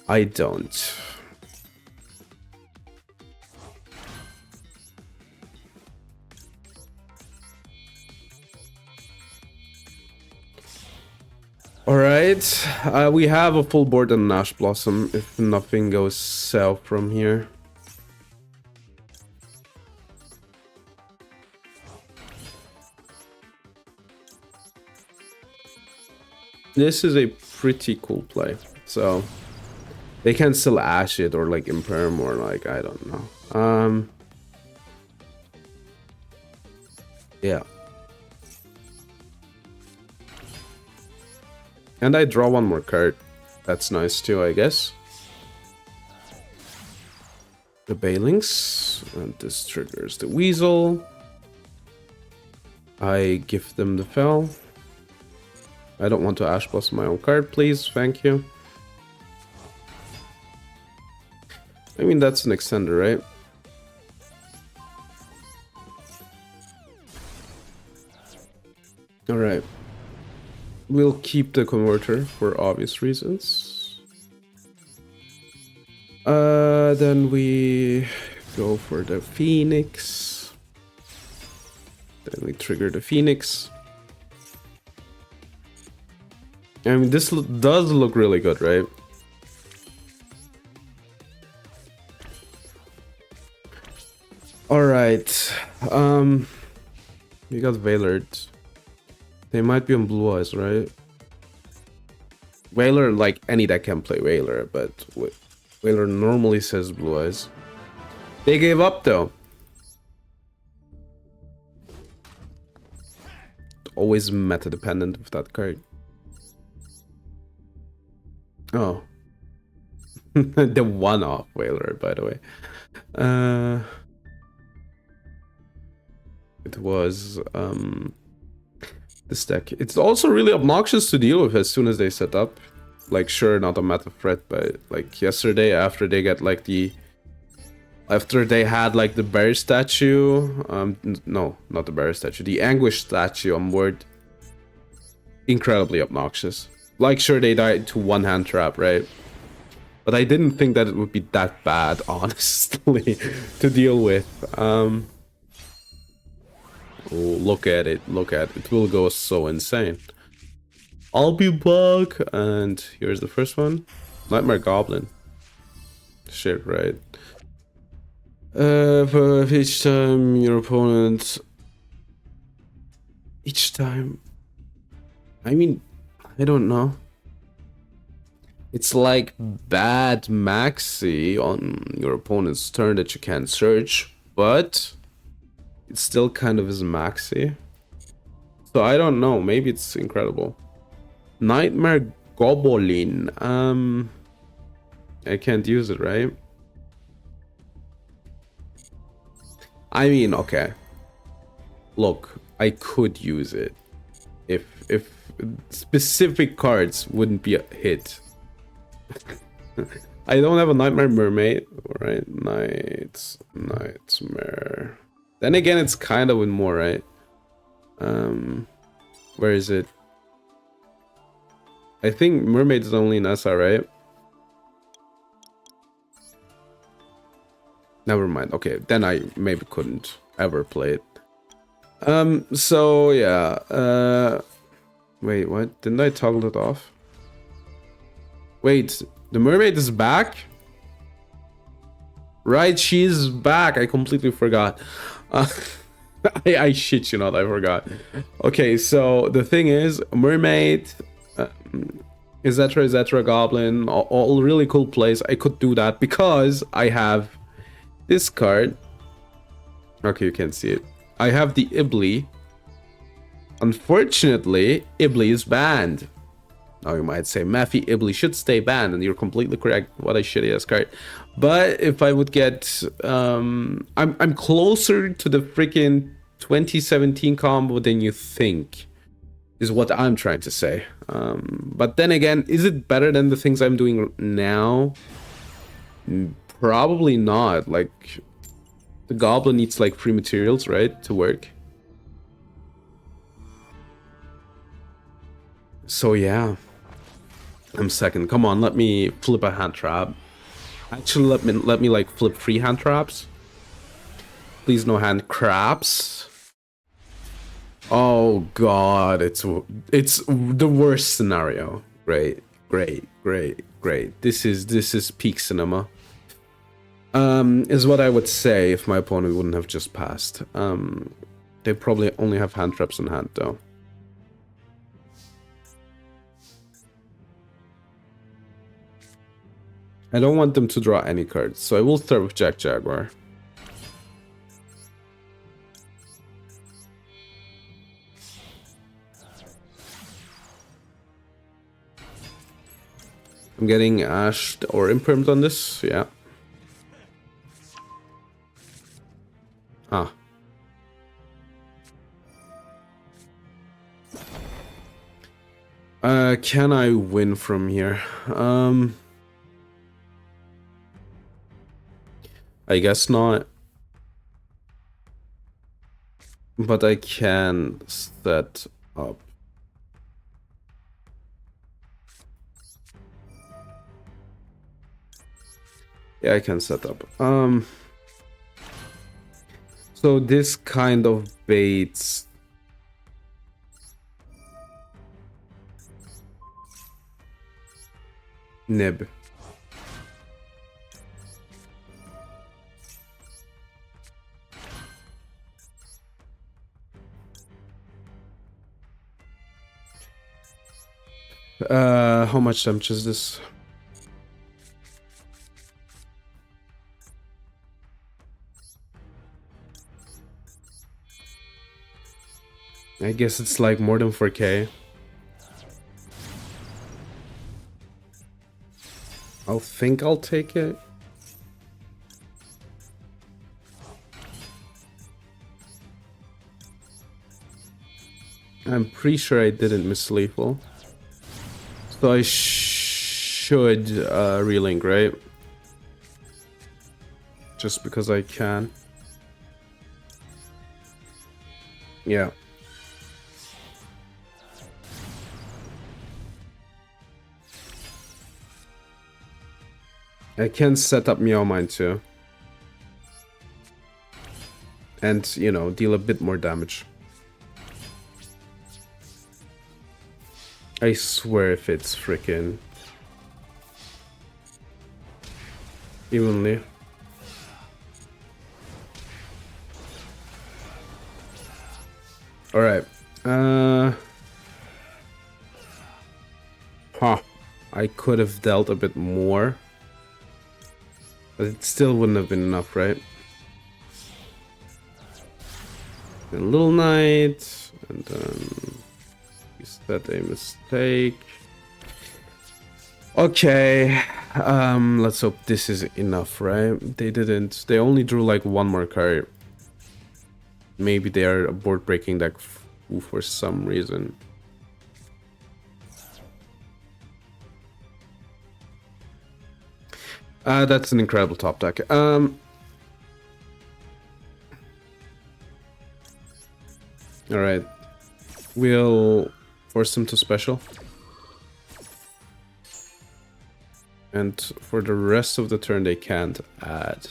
I don't. Alright, we have a full board on Nash Blossom if nothing goes south from here. This is a pretty cool play, so they can still ash it or like imperm or like, I don't know. Yeah. And I draw one more card. That's nice too, I guess. The Bailings, and this triggers the Weasel. I give them the Fell. I don't want to Ash Blossom my own card, please. Thank you. I mean, that's an extender, right? Alright. We'll keep the Converter for obvious reasons. Then we go for the Phoenix. Then we trigger the Phoenix. I mean, this does look really good, right? Alright. We got Valor. They might be on Blue Eyes, right? Whaler, like any deck can play Whaler, but Whaler normally says Blue Eyes. They gave up though. Always meta dependent of that card. Oh. The one-off Whaler, by the way. It was this deck. It's also really obnoxious to deal with as soon as they set up. Like, sure, not a meta threat, but like yesterday after they get like after they had like the bear statue, no, not the bear statue, the anguish statue on board. Incredibly obnoxious. Like, sure, they died to one hand trap, right? But I didn't think that it would be that bad, honestly, to deal with. Oh, look at it, look at it. It will go so insane. I'll be back. And here's the first one. Nightmare Goblin. Shit, right? For each time your opponent... Each time... I mean, I don't know. It's like bad maxi on your opponent's turn that you can't search, but it still kind of is maxi. So I don't know, maybe it's incredible. Nightmare Goblin. I can't use it, right? I mean, okay. Look, I could use it if specific cards wouldn't be a hit. I don't have a Nightmare Mermaid, right? Nightmare. Then again, it's kind of with more, right? Where is it? I think Mermaid is only in SA, right? Never mind. Okay, then I maybe couldn't ever play it. So yeah. Wait, what? Didn't I toggle it off? Wait, the mermaid is back? Right, she's back. I completely forgot. I shit you not, I forgot. Okay, so the thing is, mermaid, etc, goblin, all really cool plays. I could do that because I have this card. Okay, you can't see it. I have the Ibli. Unfortunately, Ibli is banned. Now you might say, Maffy, Ibli should stay banned, and you're completely correct. What a shitty ass card. But if I would get, I'm closer to the freaking 2017 combo than you think, is what I'm trying to say. But then again, is it better than the things I'm doing now? Probably not. Like, the goblin needs like free materials, right, to work. So yeah, I'm second. Come on, let me flip a hand trap. Actually, let me like flip 3 hand traps. Please, no hand crabs. Oh god, it's the worst scenario. Great. This is peak cinema. Is what I would say if my opponent wouldn't have just passed. They probably only have hand traps in hand though. I don't want them to draw any cards, so I will start with Jack Jaguar. I'm getting ashed or impermed on this, yeah. Ah. Can I win from here? I guess not. But I can set up. Yeah, I can set up. So this kind of baits Nib. How much damage is this? I guess it's like more than 4k. I'll think I'll take it. I'm pretty sure I didn't miss lethal. So I should relink, right? Just because I can. Yeah. I can set up Meow Mine too. And, you know, deal a bit more damage. I swear if it's freaking evenly. All right. Huh. I could have dealt a bit more, but it still wouldn't have been enough, right? A little knight, and then is that a mistake? Okay. Let's hope this is enough, right? They didn't. They only drew like one more card. Maybe they are a board breaking deck for some reason. That's an incredible top deck. Alright. We'll force them to special. And for the rest of the turn, they can't add.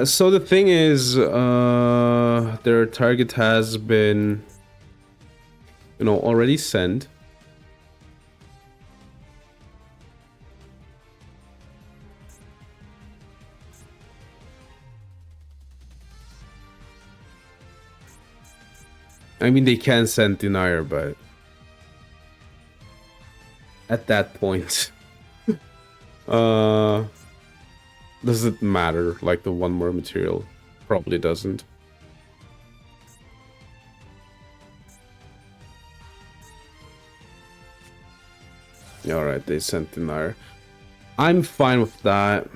So the thing is, their target has been, you know, already sent. I mean, they can send Denier, but at that point, does it matter? Like the one more material probably doesn't. All right, they sent Denier. I'm fine with that.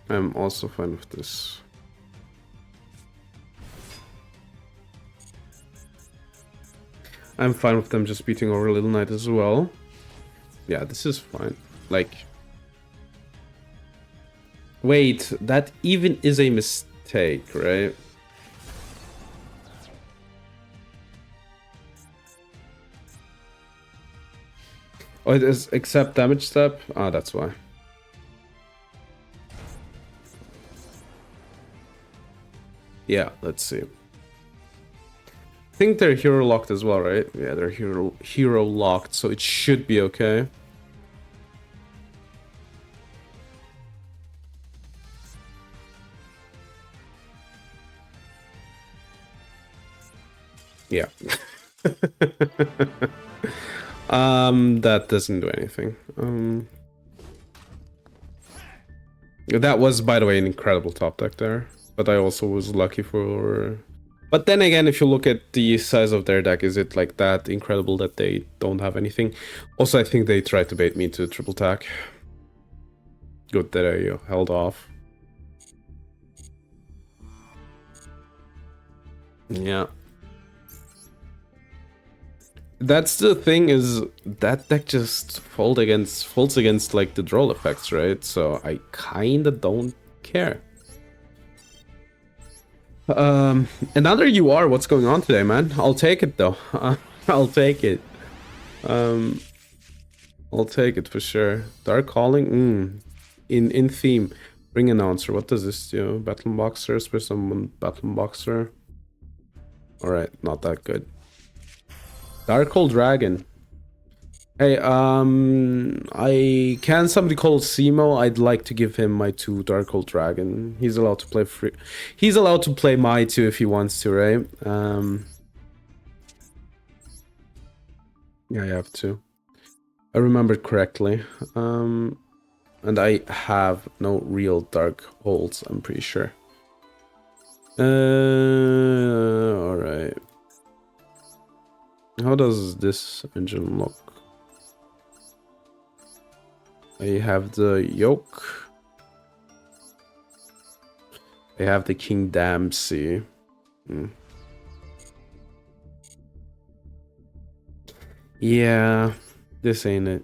I'm also fine with this. I'm fine with them just beating over Little Knight as well. Yeah, this is fine. Like... Wait, that even is a mistake, right? Oh, it is accept damage step? Ah, that's why. Yeah, let's see. I think they're hero locked as well, right? Yeah, they're hero locked, so it should be okay. Yeah. That doesn't do anything. That was, by the way, an incredible top deck there. But I also was lucky for... But then again, if you look at the size of their deck, is it like that incredible that they don't have anything? Also, I think they tried to bait me to triple tack. Good that I held off. Yeah. That's the thing, is that deck just folds against like the draw effects, right? So I kinda don't care. Another UR, what's going on today, man? I'll take it though. I'll take it. I'll take it for sure. Dark Calling, in theme. Ring Announcer, what does this do? Battle Boxer, special summon Battle Boxer. Alright, not that good. Dark Hole Dragon. Hey, can somebody call Simo? I'd like to give him my 2 Dark Hole Dragon. He's allowed to play free. He's allowed to play my 2 if he wants to, right? Yeah, I have to. I remembered correctly. And I have no real Dark Holes, I'm pretty sure. Alright. How does this engine look? I have the yoke. I have the King Dempsey. Yeah, this ain't it.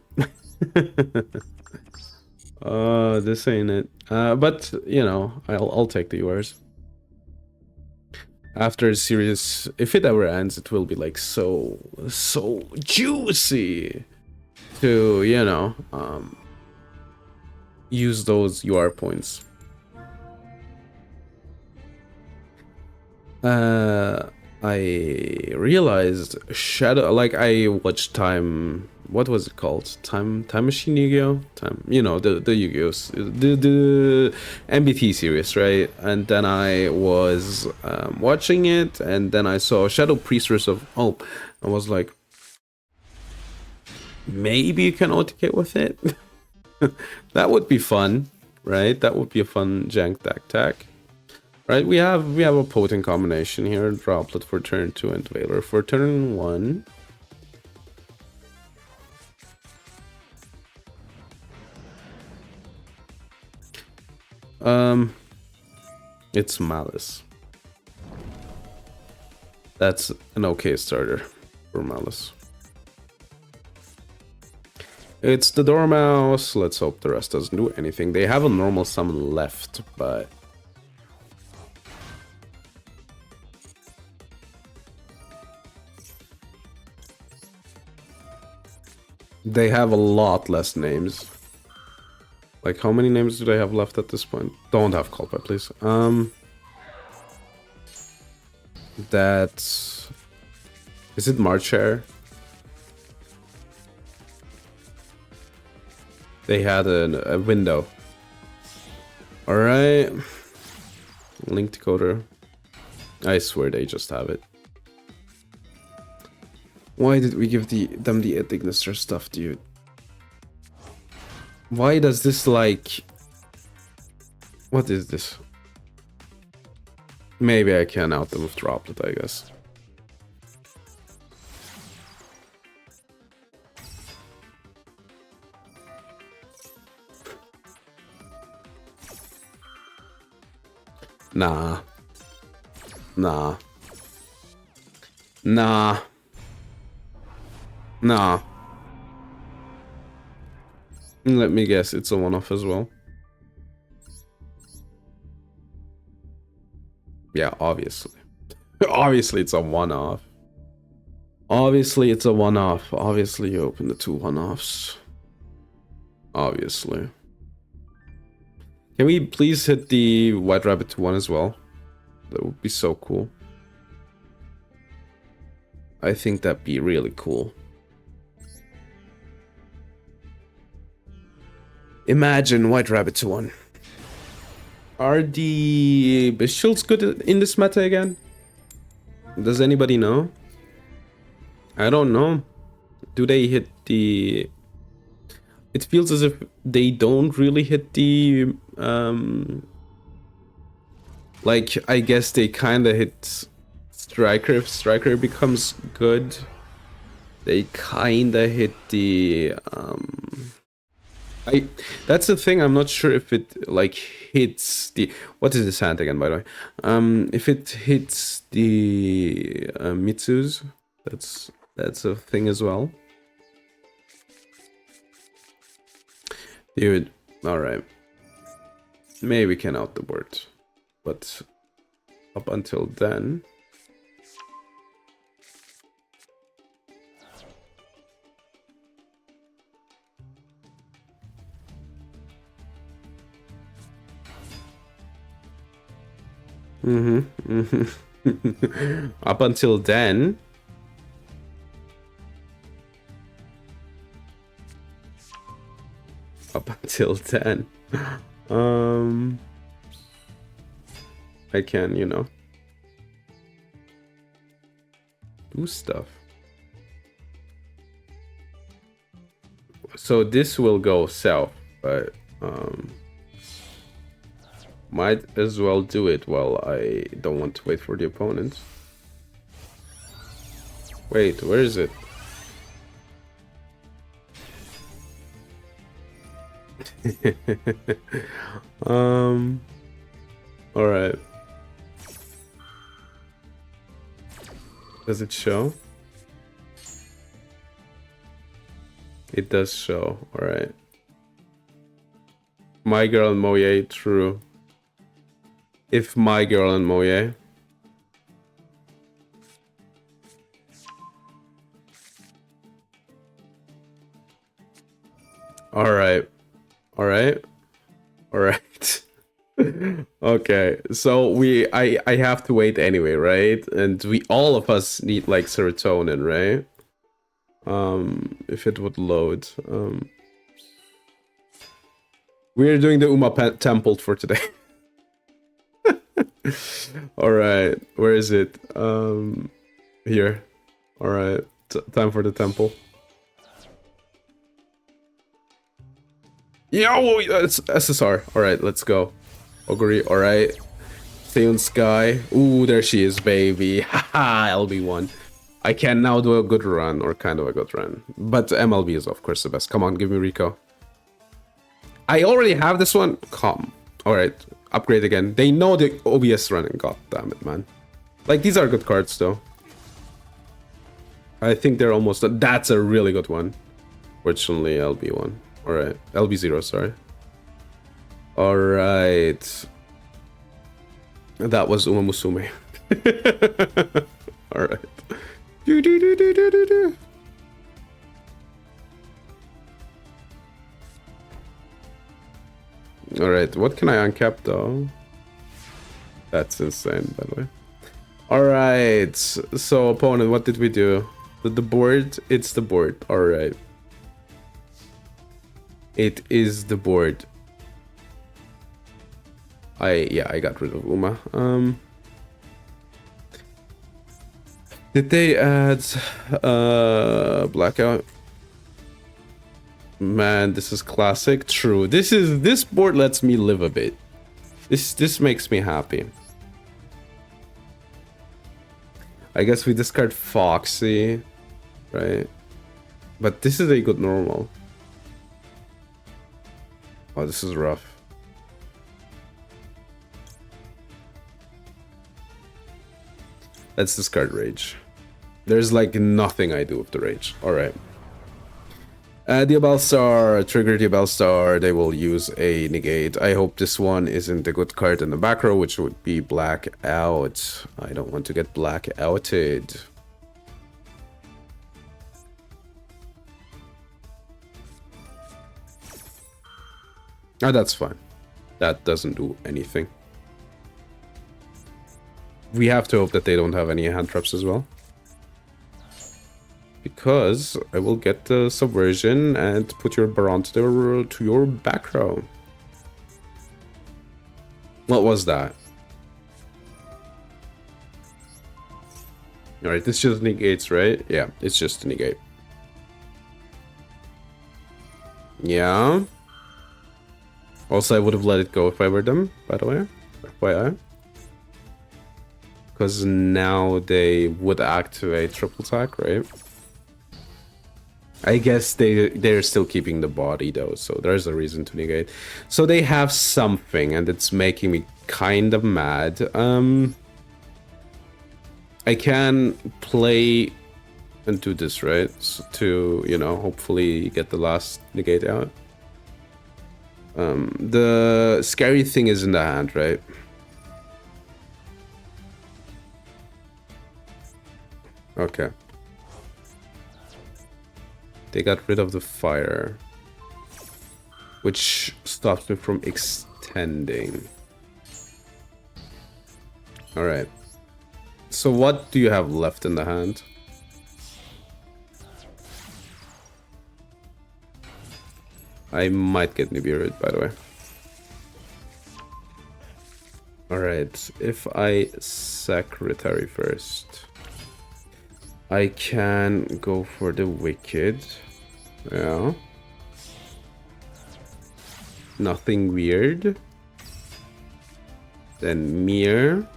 This ain't it. But you know, I'll take the yours. After a series, if it ever ends, it will be like so juicy to, you know, use those UR points. I realized Shadow, like I watched what was it called? Time Machine Yu-Gi-Oh? The Yu-Gi-Ohs, the MBT series, right? And then I was watching it, and then I saw Shadow Priestess of Hope. I was like, maybe you can OTK with it. That would be fun, right? That would be a fun jank deck tech. Right, we have a potent combination here. Droplet for turn 2 and Veiler for turn 1. It's Malice. That's an okay starter for Malice. It's the Dormouse. Let's hope the rest doesn't do anything. They have a normal summon left, but they have a lot less names. Like, how many names do they have left at this point? Don't have Culpa, please. That's... Is it Marcher? They had a window. Alright. Link decoder. I swear they just have it. Why did we give them the Ignister stuff, dude? Why does this, like... What is this? Maybe I can out them with Droplet, I guess. Nah. Nah. Nah. Nah. Let me guess, it's a one-off as well. Yeah, obviously. Obviously it's a one-off. Obviously it's a one-off. Obviously you open the 2 one-offs. Obviously. Can we please hit the White Rabbit to 1 as well? That would be so cool. I think that'd be really cool. Imagine White Rabbit to 1. Are the Bestials good in this meta again? Does anybody know? I don't know. Do they hit the... It feels as if they don't really hit the... Like, I guess they kind of hit Striker. If Striker becomes good, they kind of hit the... That's the thing, I'm not sure if it, like, hits the... What is this hand again, by the way? If it hits the Mitsus, that's a thing as well. Dude, alright. Maybe we can out the board. But up until then... Up until then... Up until then... I can, you know, do stuff. So this will go south, but might as well do it while I don't want to wait for the opponent. Wait, where is it? All right. Does it show? It does show. All right. My Girl and Moye, true. If My Girl and Moye. All right. All right. All right. Okay, so I have to wait anyway, right? And we all of us need like serotonin, right? If it would load. We're doing the temple for today. All right, where is it? Here. All right, time for the temple. Yo, it's SSR. All right, let's go. Ogre, all right. Theon Sky. Ooh, there she is, baby. Haha, LB1. I can now do a good run, or kind of a good run. But MLB is, of course, the best. Come on, give me Rico. I already have this one. Come. All right, upgrade again. They know the OBS running. God damn it, man. Like, these are good cards, though. I think they're almost... That's a really good one. Fortunately, LB1. All right, LB0, sorry. All right. That was Uma Musume. All right. All right, what can I uncap though? That's insane, by the way. All right, so opponent, what did we do? The board? It's the board. All right. It is the board. I got rid of Uma. Did they add blackout? Man, this is classic. True. This board lets me live a bit. This makes me happy. I guess we discard Foxy, right? But this is a good normal. Oh, this is rough. Let's discard Rage. There's like nothing I do with the Rage. Alright. Diabellstar, trigger Diabellstar, they will use a negate. I hope this one isn't a good card in the back row, which would be Blackout. I don't want to get blackouted. Ah, that's fine. That doesn't do anything. We have to hope that they don't have any hand traps as well. Because I will get the subversion and put your Baronto to your back row. What was that? Alright, this just negates, right? Yeah, it's just a negate. Yeah. Also, I would have let it go if I were them, by the way. FYI. Because now they would activate triple attack, right? I guess they're still keeping the body though, so there's a reason to negate. So they have something, and it's making me kind of mad. I can play and do this, right? So to, you know, hopefully get the last negate out. The scary thing is in the hand, right? Okay. They got rid of the fire, which stops me from extending. Alright. So what do you have left in the hand? I might get Nibiru, by the way. Alright, if I Secretary first, I can go for the Wicked. Yeah. Nothing weird. Then Mirror.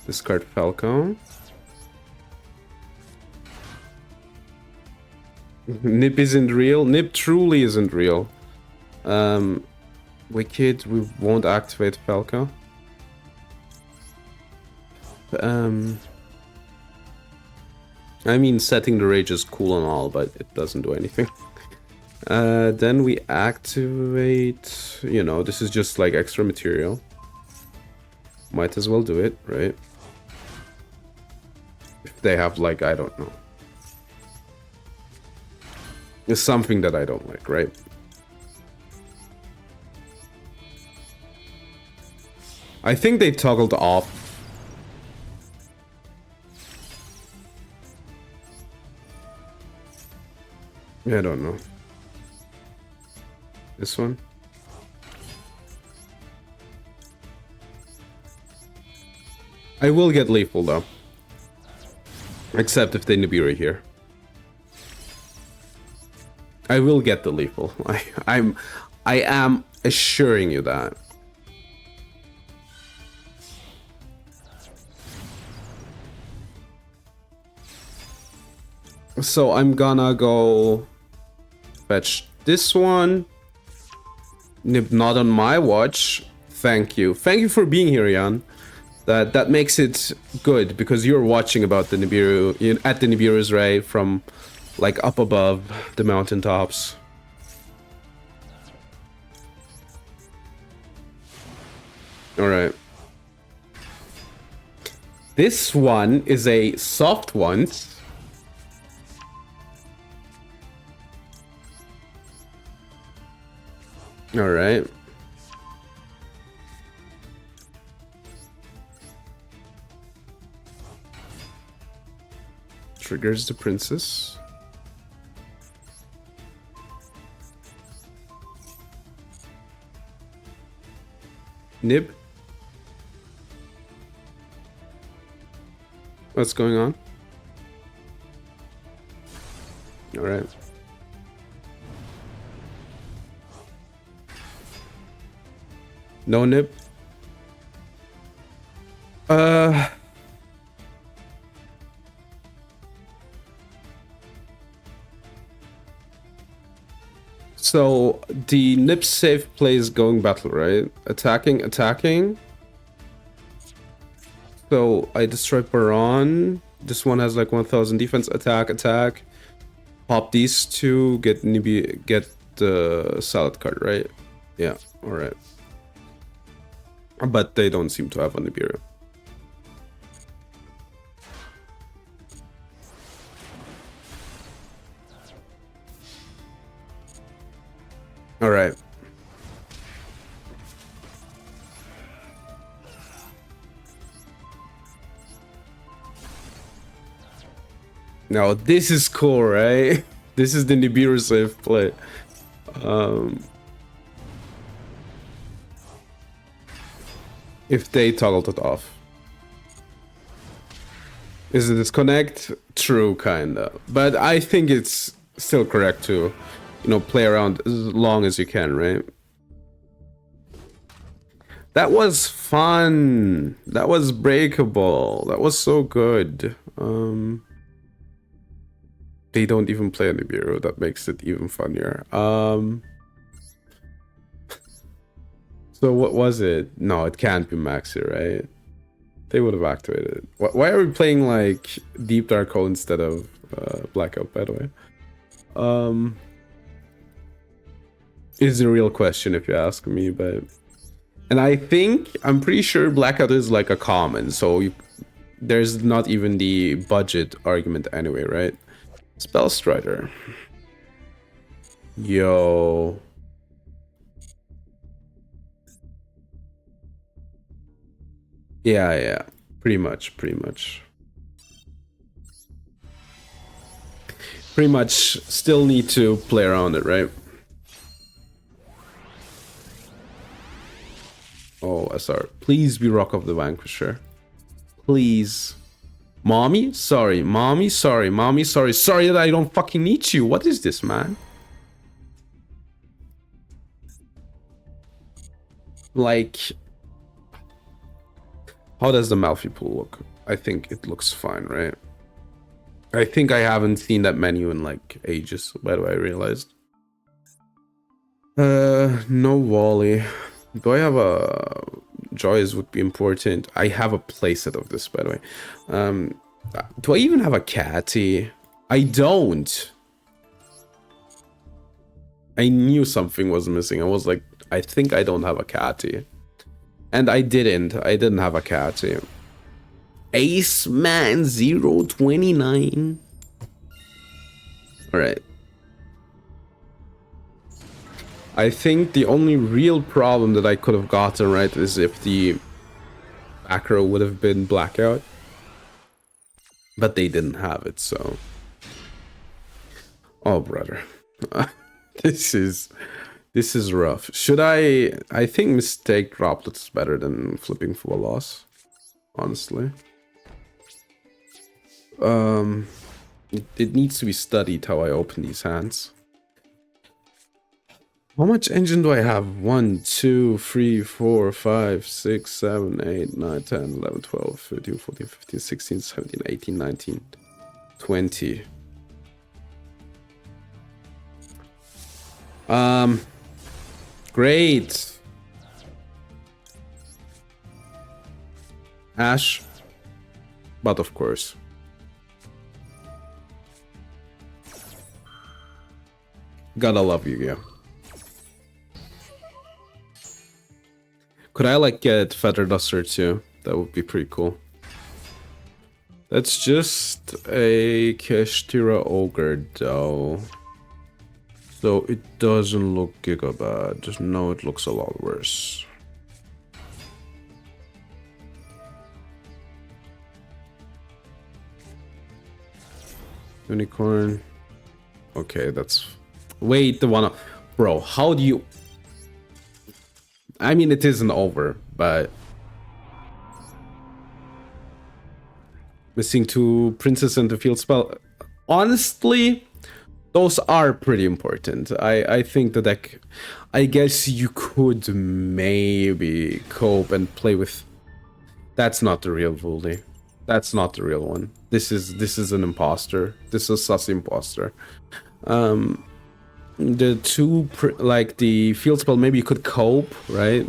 Discard Falcon. Nip isn't real. Nip truly isn't real. Wicked, we won't activate Falcon. I mean, setting the rage is cool and all, but it doesn't do anything. Then we activate... You know, this is just like extra material. Might as well do it, right? If they have, like, I don't know. It's something that I don't like, right? I think they toggled off. Yeah, I don't know. This one? I will get lethal though. Except if they Nibiru here. I will get the lethal. I am assuring you that. So I'm gonna go fetch this one. Nib, not on my watch. Thank you. Thank you for being here, Jan. That makes it good because you're watching about the Nibiru at the Nibiru's Ray from like up above the mountaintops. All right. This one is a soft one. All right. Triggers the princess. Nib. What's going on? All right. No Nib. So the Nib safe play is going battle, right? Attacking, attacking. So I destroy Baron. This one has like 1000 defense. Attack, attack. Pop these two. Get Nibi. Get the salad card, right? Yeah. All right. But they don't seem to have a Nibiru. All right. Now this is cool, right? This is the Nibiru safe play. If they toggled it off. Is it disconnect? True, kinda. But I think it's still correct to, you know, play around as long as you can, right? That was fun. That was breakable. That was so good. They don't even play on Nibiru. That makes it even funnier. So what was it? No, it can't be Maxi, right? They would have activated it. Why are we playing like Deep Dark Hole instead of Blackout, by the way? Is the real question if you ask me, but... And I'm pretty sure Blackout is like a common, so there's not even the budget argument anyway, right? Spellstrider. Yo. Yeah. Pretty much. Pretty much still need to play around it, right? Oh, SR. Please be Rock of the Vanquisher. Please. Mommy? Sorry. Mommy? Sorry. Mommy? Sorry. Sorry that I don't fucking need you. What is this, man? Like... How does the Malfi pool look? I think it looks fine, right? I think I haven't seen that menu in like ages, by the way, I realized. No Wally. Do I have a... Joys would be important. I have a playset of this, by the way. Do I even have a catty? I don't. I knew something was missing. I was like, I think I don't have a catty. And I didn't have a catty. Ace Man 029. Alright. I think the only real problem that I could have gotten right is if the acro would have been blackout, but they didn't have it, so. Oh, brother. This is rough. Should I think mistake droplets is better than flipping for a loss, honestly. It needs to be studied how I open these hands. How much engine do I have? 1, 2, 3, 4, 5, 6, 7, 8, 9, 10, 11, 12, 13, 14, 15, 16, 17, 18, 19, 20. Great. Ash. But of course. Gotta love Yu-Gi-Oh! Could I like get Feather Duster too? That would be pretty cool. That's just a Kashtira Ogre though. So it doesn't look giga bad. No, it looks a lot worse. Unicorn. Okay, that's... Wait, the one... Bro, how do you... I mean, it isn't over, but... Missing 2 Princess and the Field Spell. Honestly, those are pretty important. I think the deck... I guess you could maybe cope and play with... That's not the real Vuldi. That's not the real one. This is an imposter. This is a sus imposter. The 2, like the field spell, maybe you could cope, right?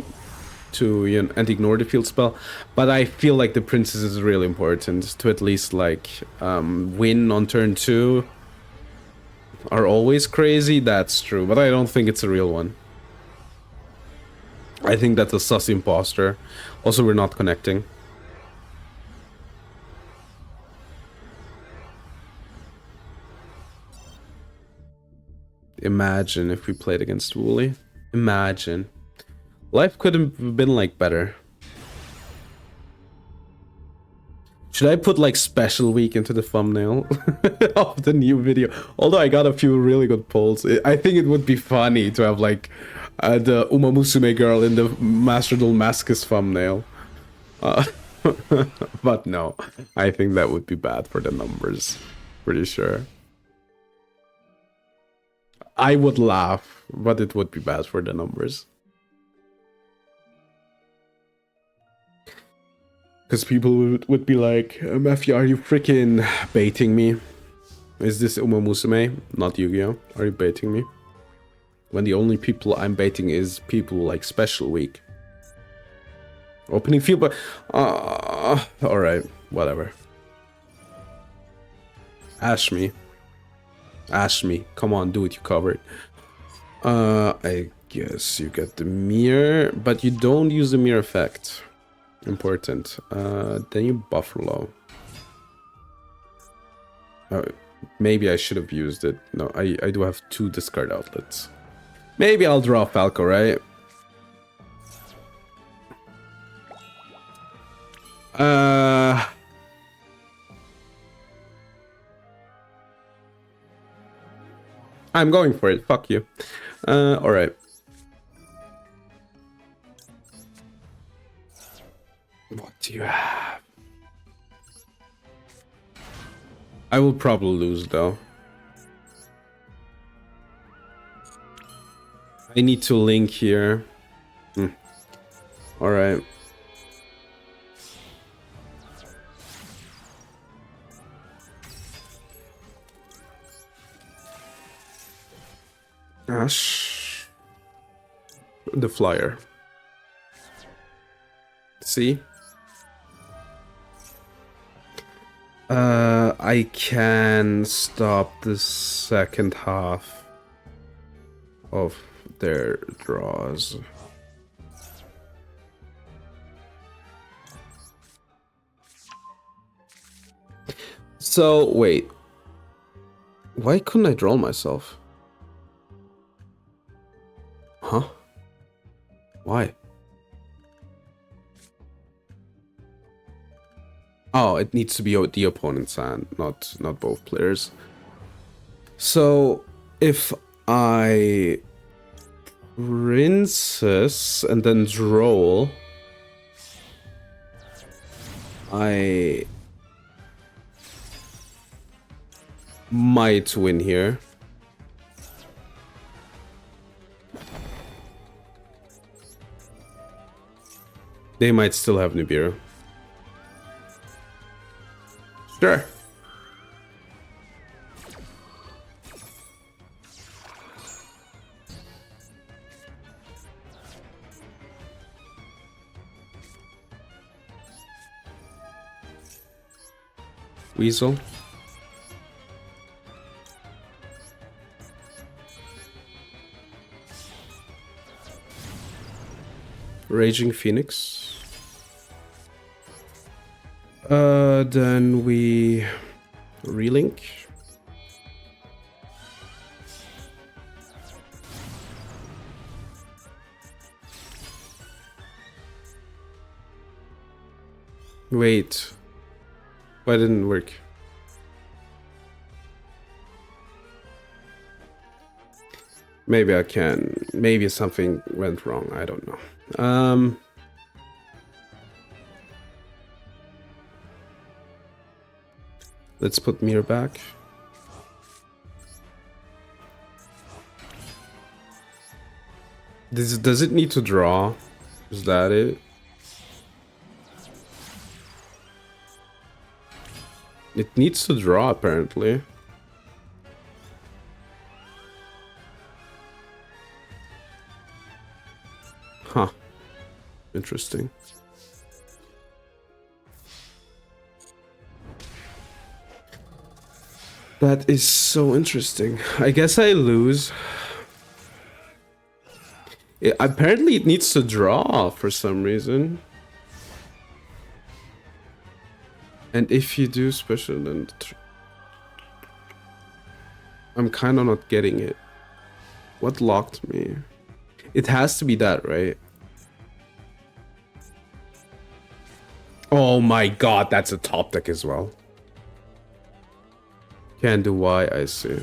To, you know, and ignore the field spell. But I feel like the princess is really important to at least like win on turn 2. Are always crazy, that's true, but I don't think it's a real one. I think that's a sus imposter. Also, we're not connecting. Imagine if we played against Wooly. Imagine. Life could have been like better. Should I put like special week into the thumbnail of the new video? Although I got a few really good polls. I think it would be funny to have like the Uma Musume girl in the Master Duel Masochist thumbnail. But no, I think that would be bad for the numbers. Pretty sure. I would laugh, but it would be bad for the numbers. Because people would be like, Matthew, are you freaking baiting me? Is this Uma Musume, not Yu-Gi-Oh? Are you baiting me? When the only people I'm baiting is people like Special Week. Opening field, but... alright, whatever. Ash me. Ash me. Come on, do it, you covered. I guess you get the mirror, but you don't use the mirror effect. Important. Then you Buffalo. Maybe I should have used it. No, I do have 2 discard outlets. Maybe I'll draw Falco, right? I'm going for it. Fuck you. Alright. What do you have? I will probably lose though. I need to link here. Alright. Ash. The flyer. See? I can stop the second half of their draws. So, wait. Why couldn't I draw myself? Huh? Why? Oh, it needs to be the opponent's hand, not both players. So if I princess and then droll, I might win here. They might still have Nibiru. Sure. Weasel. Raging Phoenix. Then we relink. Wait. Why didn't it work? Maybe I can. Maybe something went wrong. I don't know. Let's put Mir back. Does it need to draw? Is that it? It needs to draw, apparently. Huh. Interesting. That is so interesting. I guess I lose. Apparently it needs to draw for some reason. And if you do special, then... I'm kind of not getting it. What locked me? It has to be that, right? Oh my god, that's a top deck as well. Can do Y, I see.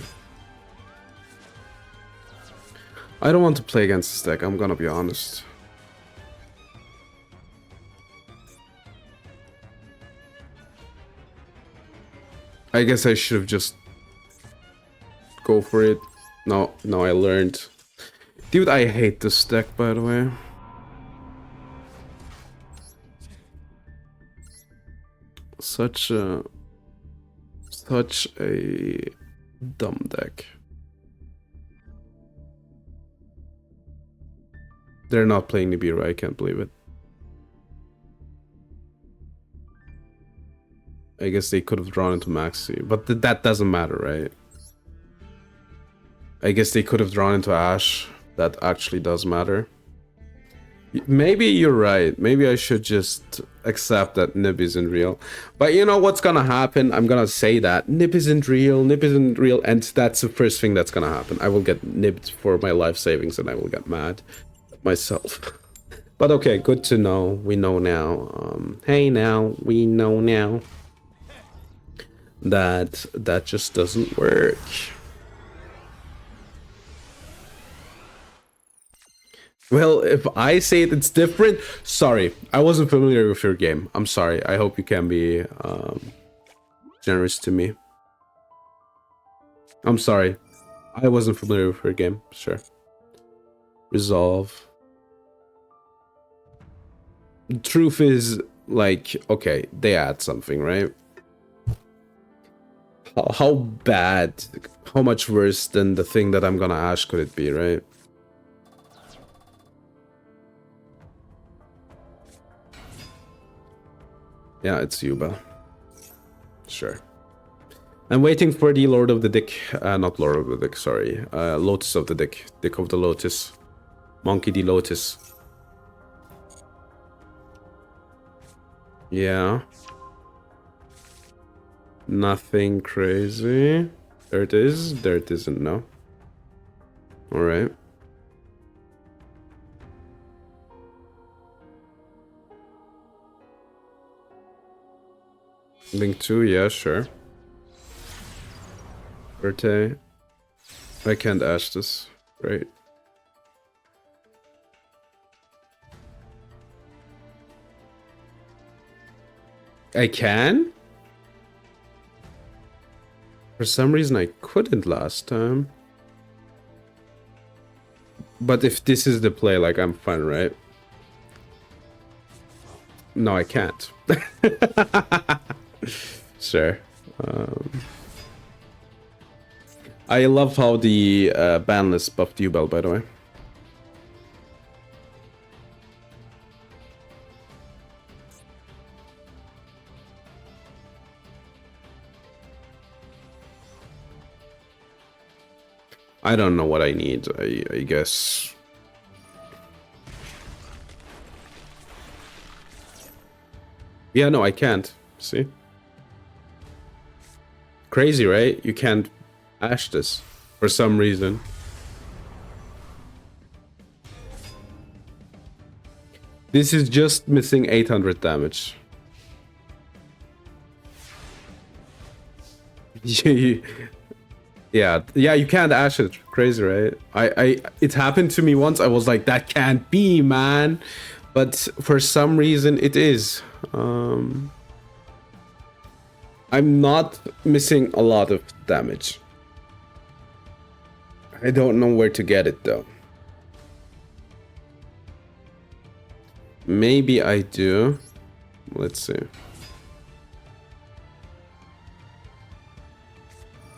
I don't want to play against this deck, I'm gonna be honest. I guess I should have just go for it. No, I learned. Dude, I hate this deck, by the way. Such a dumb deck. They're not playing Nibiru, I can't believe it. I guess they could have drawn into Maxi, but that doesn't matter, right? I guess they could have drawn into Ash. That actually does matter. Maybe you're right. Maybe I should just accept that Nib isn't real. But you know what's gonna happen? I'm gonna say that. Nib isn't real, and that's the first thing that's gonna happen. I will get nibbed for my life savings and I will get mad at myself. But okay, good to know. We know now. Hey now, we know now that that just doesn't work. Well, if I say it's different, sorry. I wasn't familiar with your game. I'm sorry. I hope you can be generous to me. I'm sorry. I wasn't familiar with your game. Sure. Resolve. The truth is, like, okay, they add something, right? How bad, how much worse than the thing that I'm gonna Ash could it be, right? Yeah, it's Yuba. Sure. I'm waiting for the Lord of the Dick. Not Lord of the Dick, sorry. Lotus of the Dick. Dick of the Lotus. Monkey D. Lotus. Yeah. Nothing crazy. There it is. There it isn't, no. Alright. Link 2, yeah, sure. Verte. I can't ash this. Great. I can? For some reason I couldn't last time. But if this is the play, like, I'm fine, right? No, I can't. Sure. I love how the ban list buffed Duel, by the way. I don't know what I need, I guess. Yeah, no, I can't. See? Crazy, right? You can't ash this for some reason. This is just missing 800 damage. Yeah, you can't ash it. Crazy, right? It happened to me once. I was like, that can't be, man. But for some reason, it is. I'm not missing a lot of damage. I don't know where to get it, though. Maybe I do. Let's see.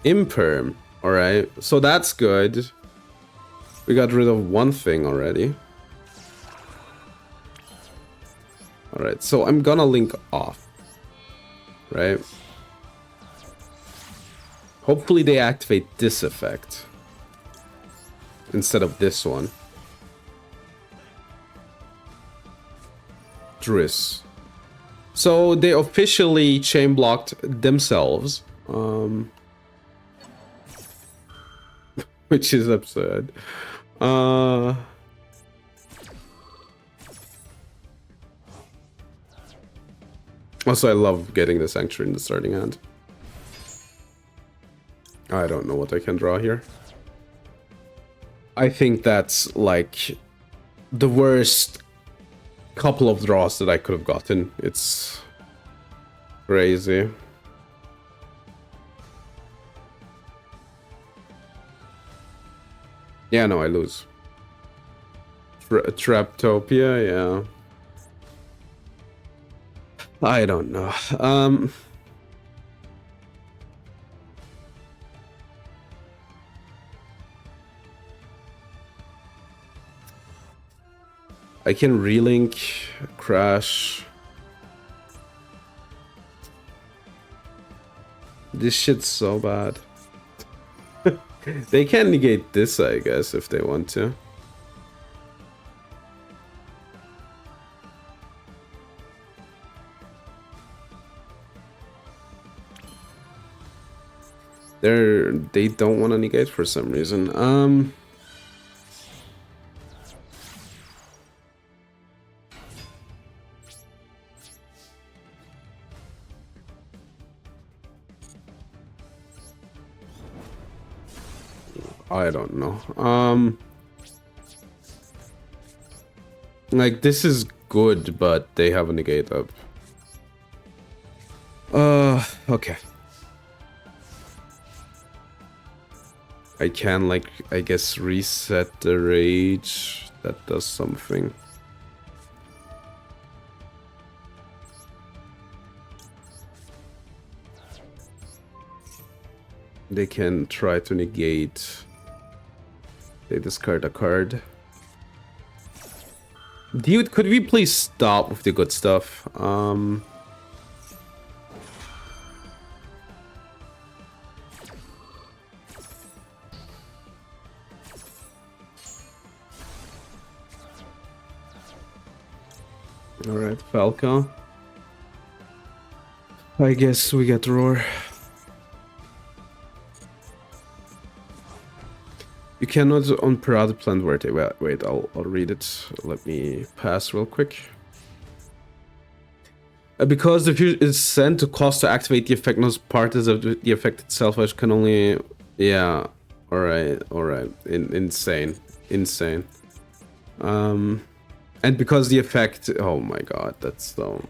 Imperm. Alright, so that's good. We got rid of one thing already. Alright, so I'm gonna link off. Right? Hopefully they activate this effect instead of this one. Driss. So they officially chain blocked themselves. Which is absurd. Also, I love getting the Sanctuary in the starting hand. I don't know what I can draw here. I think that's like the worst couple of draws that I could have gotten. It's crazy. Yeah, no, I lose. Traptopia, yeah. I don't know. I can relink, crash. This shit's so bad. They can negate this, I guess, if they want to. They don't want to negate for some reason. I don't know. Like, this is good, but they have a negate up. Okay. I can, like, I guess reset the rage. That does something. They can try to negate. They discard a card. Dude, could we please stop with the good stuff? Alright, Falco. I guess we get Roar. You cannot on Parade plant Verte. Wait, I'll read it. Let me pass real quick. Because the fuse is sent to cost to activate the effect, no part is of the effect itself, which can only... Yeah, alright. Insane. And because the effect... Oh my god, that's so...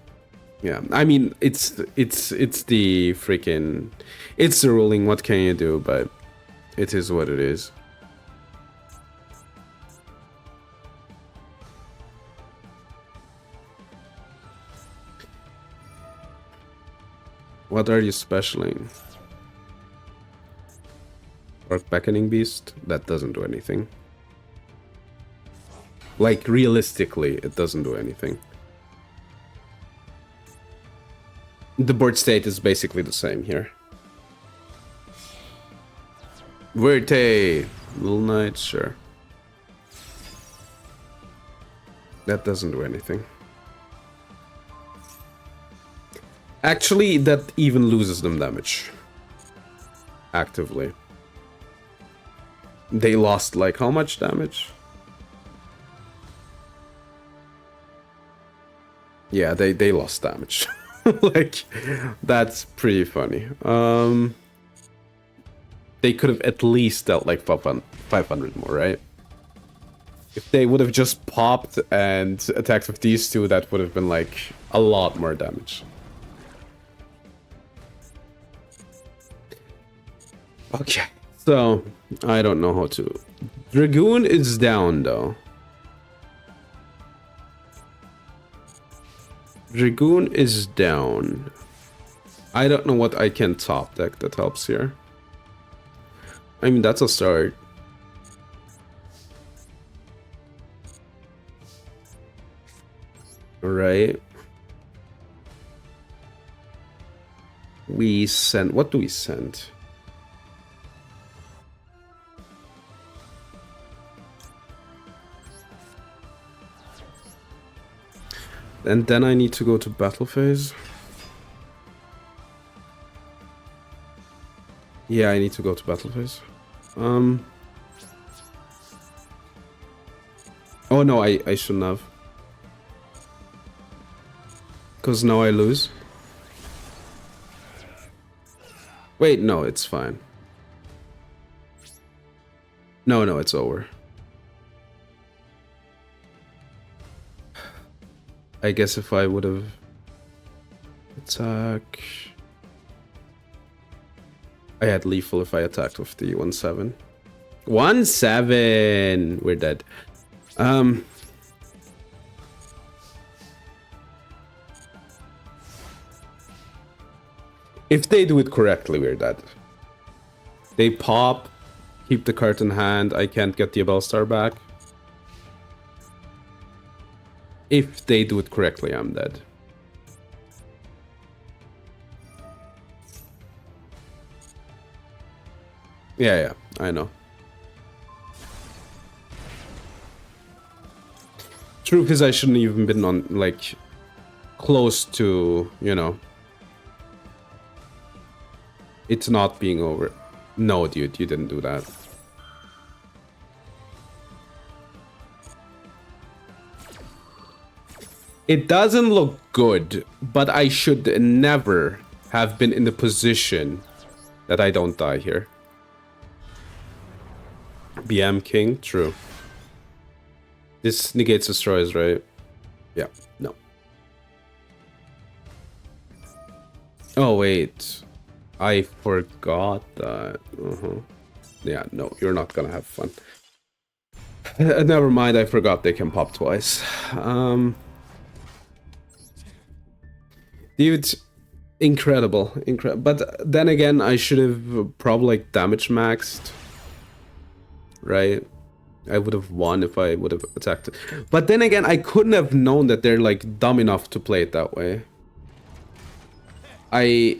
Yeah, I mean, it's the freaking... It's the ruling, what can you do, but... It is what it is. What are you specialing? Dark Beckoning Beast? That doesn't do anything. Like, realistically, it doesn't do anything. The board state is basically the same here. Verte! Little Knight, sure. That doesn't do anything. Actually, that even loses them damage. Actively. They lost, like, how much damage? Yeah, they lost damage. Like, that's pretty funny. They could have at least dealt, like, 500 more, right? If they would have just popped and attacked with these two, that would have been, like, a lot more damage. Okay, so I don't know how to. Dragoon is down though. Dragoon is down. I don't know what I can top deck that helps here. I mean, that's a start. Alright. We send. What do we send? And then I need to go to battle phase. Yeah, I need to go to battle phase. Oh no, I shouldn't have. Because now I lose. Wait, no, it's fine. No, it's over. I guess if I would have attack, I had lethal if I attacked with the 1/7. 1/7. We're dead. If they do it correctly, we're dead. They pop, keep the card in hand. I can't get the Bellstar back. If they do it correctly, I'm dead. Yeah, I know. Truth is, I shouldn't even been on, like, close to, you know, it's not being over. No, dude, you didn't do that. It doesn't look good, but I should never have been in the position that I don't die here. BM King, true. This negates destroys, right? Yeah, no. Oh, wait. I forgot that. Yeah, no, you're not gonna have fun. Never mind, I forgot they can pop twice. Dude, incredible. But then again, I should have probably, like, damage maxed. Right? I would have won if I would have attacked it. But then again, I couldn't have known that they're, like, dumb enough to play it that way. I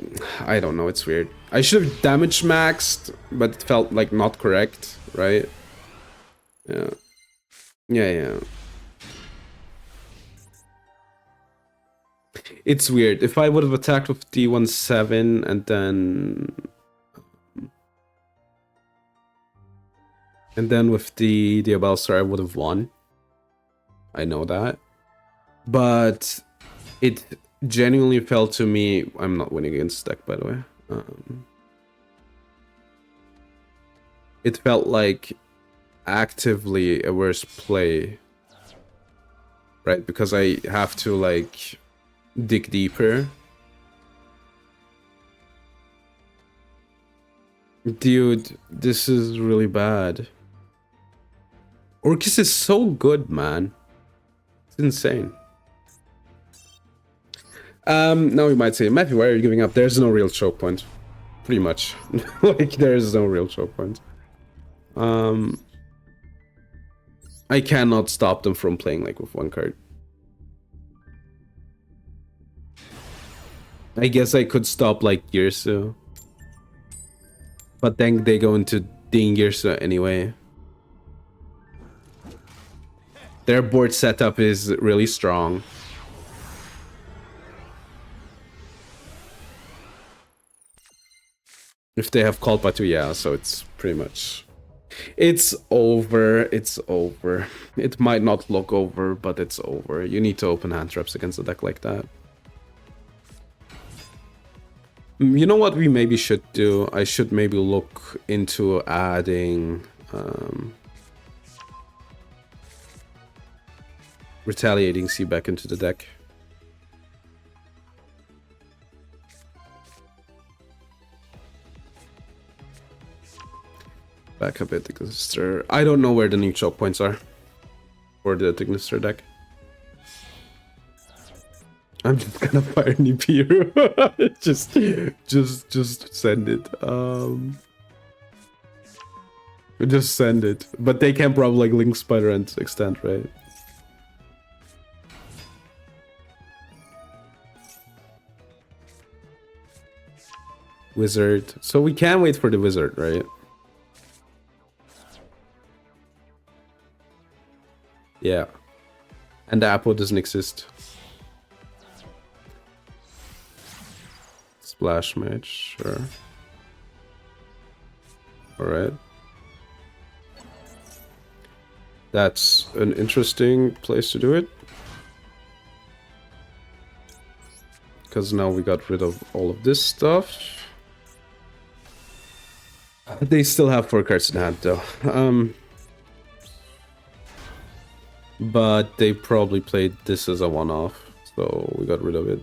don't know, it's weird. I should have damage maxed, but it felt, like, not correct, right? Yeah. Yeah. It's weird. If I would have attacked with D17 and then with the Bellstar, I would have won. I know that. But genuinely felt to me, I'm not winning against deck, by the way. It felt like actively a worse play, right? Because I have to like dig deeper. Dude, this is really bad. Orcus is so good, man. It's insane. Now you might say, Matthew, why are you giving up? There's no real choke point. Pretty much. Like, there is no real choke point. I cannot stop them from playing, like, with one card. I guess I could stop, like, Girsu. But then they go into Ding Girsu anyway. Their board setup is really strong. If they have called Batu, yeah, so it's pretty much... It's over, it's over. It might not look over, but it's over. You need to open hand traps against a deck like that. You know what we maybe should do? I should maybe look into adding... Retaliating Sea back into the deck. Back up at Tignister. I don't know where the new choke points are for the Tignister deck. I'm just gonna fire Nibiru. just send it. Just send it. But they can probably like Link Spider and extend, right? Wizard. So we can wait for the wizard, right? Yeah. And the apple doesn't exist. Splash Mage, sure. Alright. That's an interesting place to do it. Because now we got rid of all of this stuff. They still have 4 cards in hand though. But they probably played this as a one-off, so we got rid of it.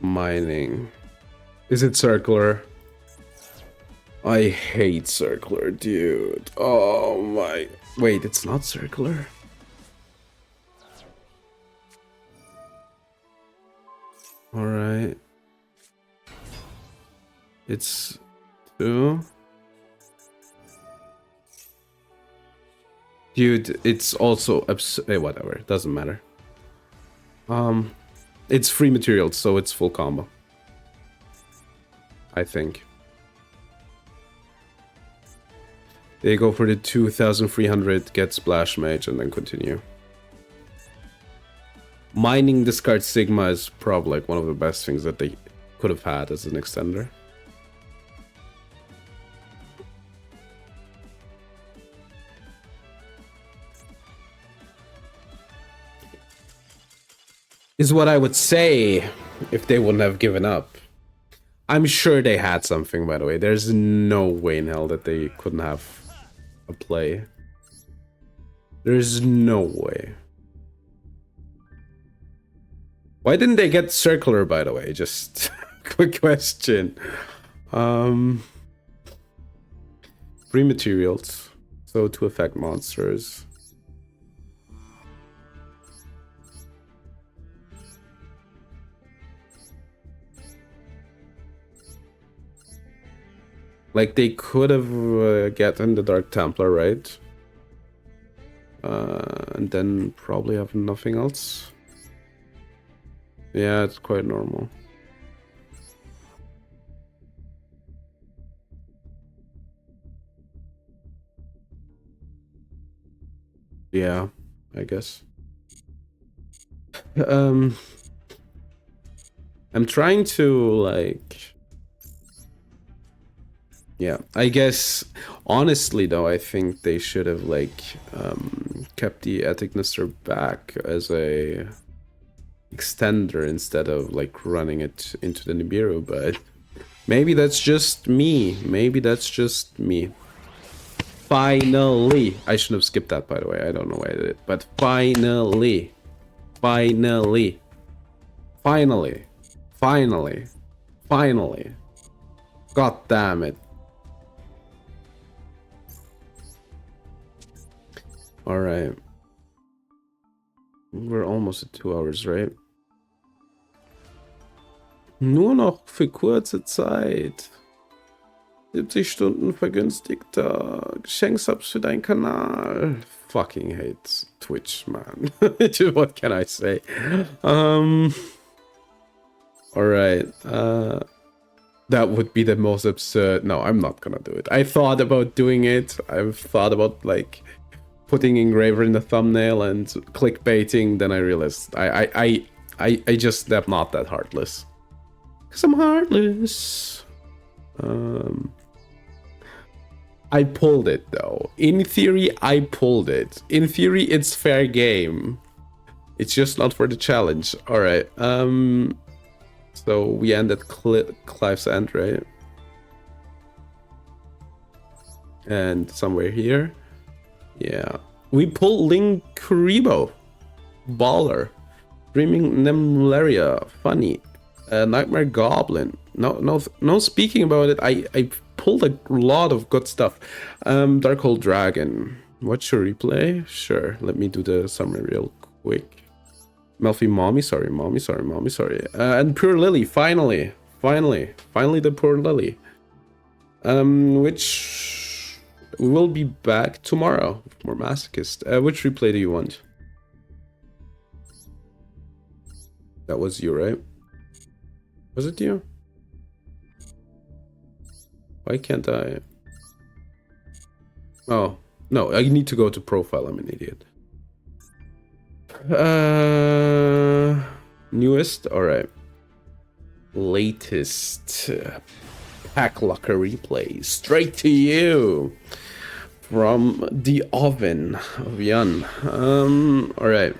Mining. Is it circular? I hate circular, dude. Oh my... Wait, it's not circular? Alright. It's 2. Dude, it's also whatever, doesn't matter. It's free materials, so it's full combo. I think. They go for the 2300, get Splash Mage, and then continue. Mining discard Sigma is probably like one of the best things that they could have had as an extender. Is what I would say if they wouldn't have given up. I'm sure they had something, by the way. There's no way in hell that they couldn't have a play. There's no way. Why didn't they get circular, by the way? Just quick question. Free materials. So to affect monsters. Like, they could have gotten the Dark Templar, right? And then probably have nothing else. Yeah, it's quite normal. Yeah, I guess. I'm trying to, like... Yeah, I guess honestly though, I think they should have like kept the Ethicnister back as a extender instead of like running it into the Nibiru, but maybe that's just me. Maybe that's just me. Finally, I should have skipped that, by the way. I don't know why I did it, but finally, finally, finally, finally, finally. God damn it. All right. We're almost at 2 hours, right? Nur noch für kurze Zeit. 70 Stunden vergünstigter Geschenksubs für deinen Kanal. Fucking hate Twitch, man. What can I say? Alright. That would be the most absurd. No, I'm not gonna do it. I thought about doing it. I've thought about like putting engraver in the thumbnail and clickbaiting. Then I realized I just am not that heartless. Cause I'm heartless. I pulled it though. In theory, I pulled it. In theory, it's fair game. It's just not for the challenge. All right. So we end at Clive's End, right? And somewhere here. Yeah. We pull Linkuribo. Baller. Dreaming Nemlaria. Funny. Nightmare Goblin. No speaking about it. I pulled a lot of good stuff. Darkhold Dragon. What's your replay? Sure. Let me do the summary real quick. Melfi Mommy, sorry. And Pure Lily, finally the Pure Lily. Which we will be back tomorrow with more Masochist. Which replay do you want? That was you, right? Was it you? Why can't I? Oh, no, I need to go to profile. I'm an idiot. Newest? Alright. Latest pack locker replay. Straight to you. From the oven of Yan. Alright.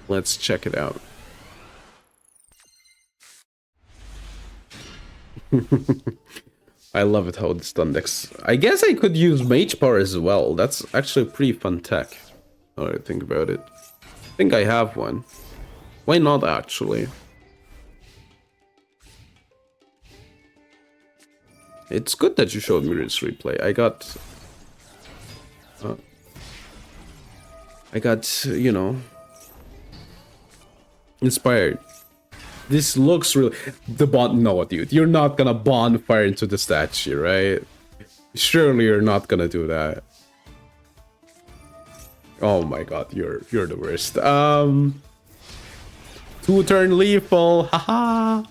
Let's check it out. I love it how it's done next. I guess I could use Mage Power as well. That's actually a pretty fun tech. Now that I think about it. I think I have one. Why not, actually? It's good that you showed me this replay. I got, you know, inspired. This looks really... The bond... No, dude. You're not gonna bonfire into the statue, right? Surely you're not gonna do that. Oh my god, you're the worst. 2-turn lethal, haha.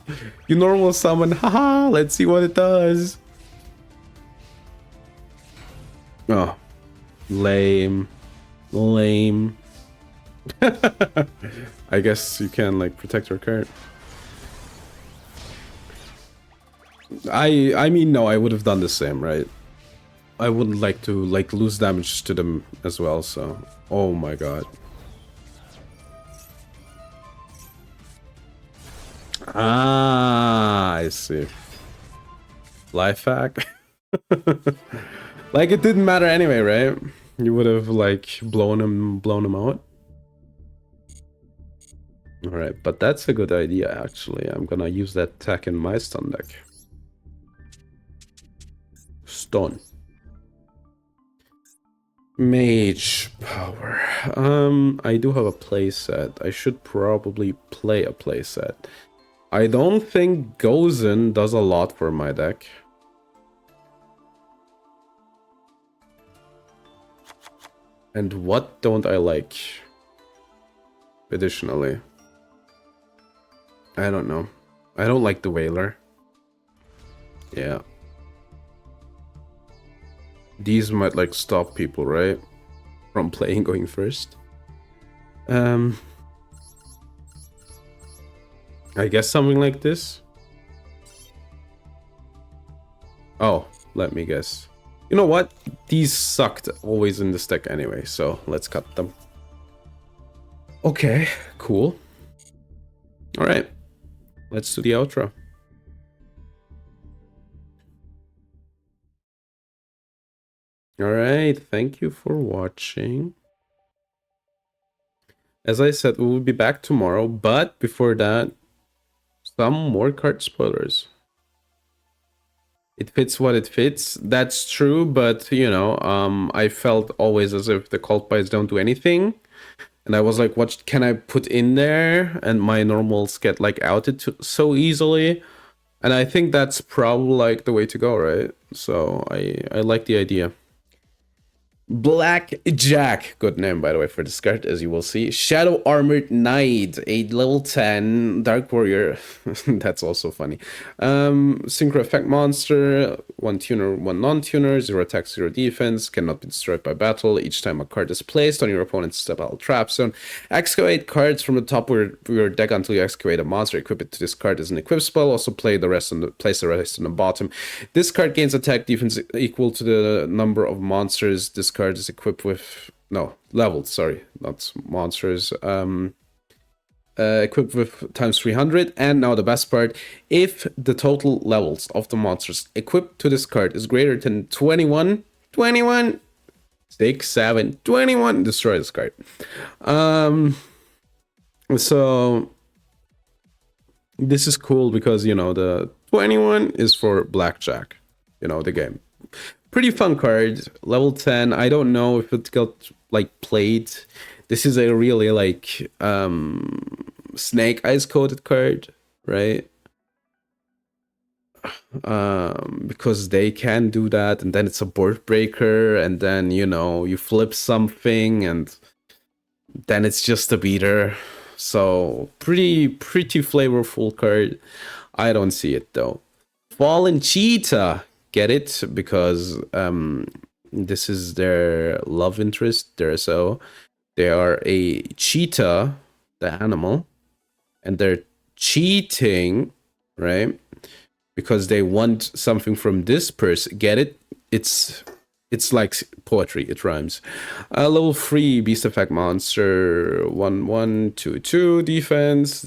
You normal summon, haha. Let's see what it does. Oh, lame. I guess you can like protect your card. I mean, no, I would have done the same, right? I wouldn't like to like lose damage to them as well, so... Oh my god. Ah, I see. Life hack? Like, it didn't matter anyway, right? You would have, like, blown him out. Alright, but that's a good idea, actually. I'm gonna use that tech in my stun deck. Stun. Mage power. I do have a playset. I should probably play a playset. I don't think Gozen does a lot for my deck. And what don't I like? Additionally. I don't know. I don't like the Whaler. Yeah. These might like stop people, right? From playing going first. I guess something like this. Oh, Let me guess. You know what? These sucked always in this deck anyway, so let's cut them. Okay, cool. All right, let's do the outro. All right, thank you for watching. As I said, we will be back tomorrow, but before that, some more card spoilers. It fits what it fits. That's true, but you know, I felt always as if the cult buys don't do anything. And I was like, what can I put in there? And my normals get like outed so easily. And I think that's probably like the way to go, right? So I like the idea. Black Jack, good name by the way for this card, as you will see. Shadow Armored Knight, a level 10 Dark Warrior. That's also funny. Synchro Effect Monster, 1 tuner, 1 non-tuner, 0 attack, 0 defense, cannot be destroyed by battle. Each time a card is placed on your opponent's battle trap zone, excavate cards from the top of your deck until you excavate a monster. Equip it to this card as an equip spell. Also place the rest on the bottom. This card gains attack defense equal to the number of monsters this card is equipped with. No, leveled, sorry, not monsters. Equipped with times 300. And now the best part, if the total levels of the monsters equipped to this card is greater than 21, 6, 7, 21, destroy this card. So this is cool because, you know, the 21 is for blackjack, you know, the game. Pretty fun card, level 10. I don't know if it got like played. This is a really like snake eyes coded card, right? Because they can do that, and then it's a board breaker, and then, you know, you flip something and then it's just a beater. So pretty flavorful card. I don't see it though. Fallen Cheetah, get it? Because this is their love interest, so they are a cheetah, the animal, and they're cheating, right? Because they want something from this person. Get it? It's like poetry, it rhymes. Level 3 beast effect monster, 1/1, 2/2 defense.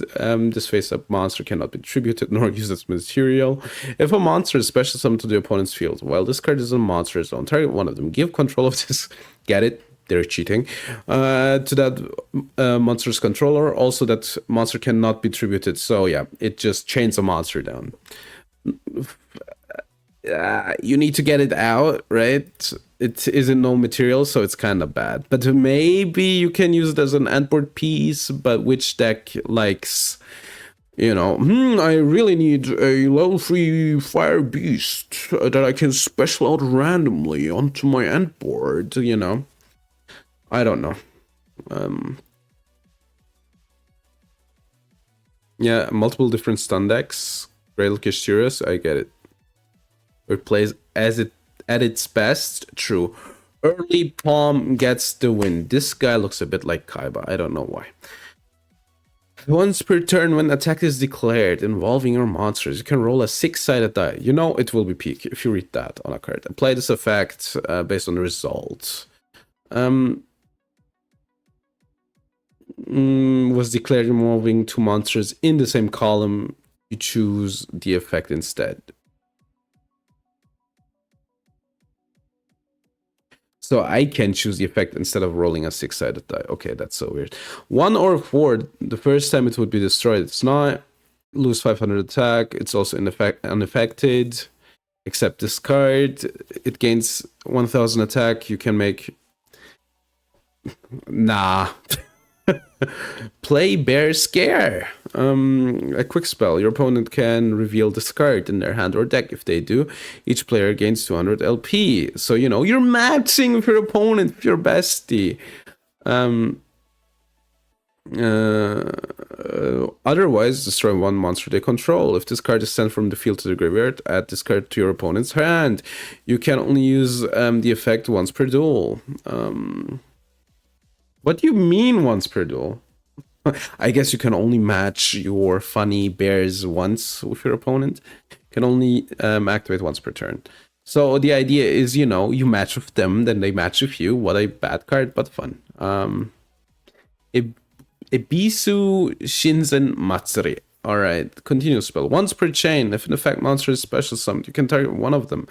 This face-up monster cannot be tributed nor used as material. If a monster is special summoned to the opponent's field, while this card is a monster, don't target one of them. Give control of this. Get it? They're cheating. To that monster's controller. Also, that monster cannot be tributed. So yeah, it just chains a monster down. You need to get it out, right? It isn't no material, so it's kind of bad. But maybe you can use it as an endboard piece, but which deck likes, you know, I really need a level 3 fire beast that I can special out randomly onto my endboard, you know? I don't know. Yeah, multiple different stun decks. Grailkish Sirius, I get it. It plays as it at its best. True. Early palm gets the win. This guy looks a bit like Kaiba. I don't know why. Once per turn, when attack is declared involving your monsters, you can roll a 6-sided die. You know it will be peak if you read that on a card. Apply this effect based on the result. Was declared involving 2 monsters in the same column. You choose the effect instead. So I can choose the effect instead of rolling a 6-sided die. Okay, that's so weird. 1 or 4, the first time it would be destroyed. It's not. Lose 500 attack. It's also unaffected. Except this card. It gains 1000 attack. You can make... Nah. Play Bear Scare. A quick spell. Your opponent can reveal this card in their hand or deck. If they do, each player gains 200 LP. So, you know, you're matching with your opponent, with your bestie. Otherwise, destroy 1 monster they control. If this card is sent from the field to the graveyard, add this card to your opponent's hand. You can only use the effect once per duel. What do you mean once per duel? I guess you can only match your funny bears once with your opponent. You can only activate once per turn. So the idea is, you know, you match with them, then they match with you. What a bad card, but fun. Ibisu Shinzen Matsuri. Alright, continue spell. Once per chain, if an effect monster is special summoned, you can target one of them.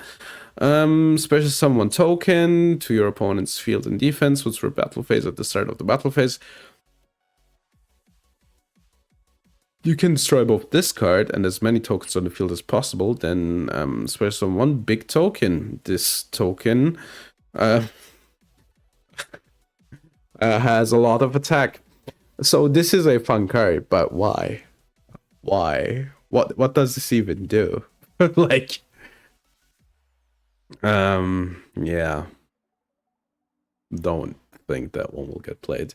Special summon one token to your opponent's field and defense, which for battle phase at the start of the battle phase. You can destroy both this card and as many tokens on the field as possible. Then special summon one big token. This token has a lot of attack. So this is a fun card, but why? Why? What does this even do? Like, yeah. Don't think that one will get played.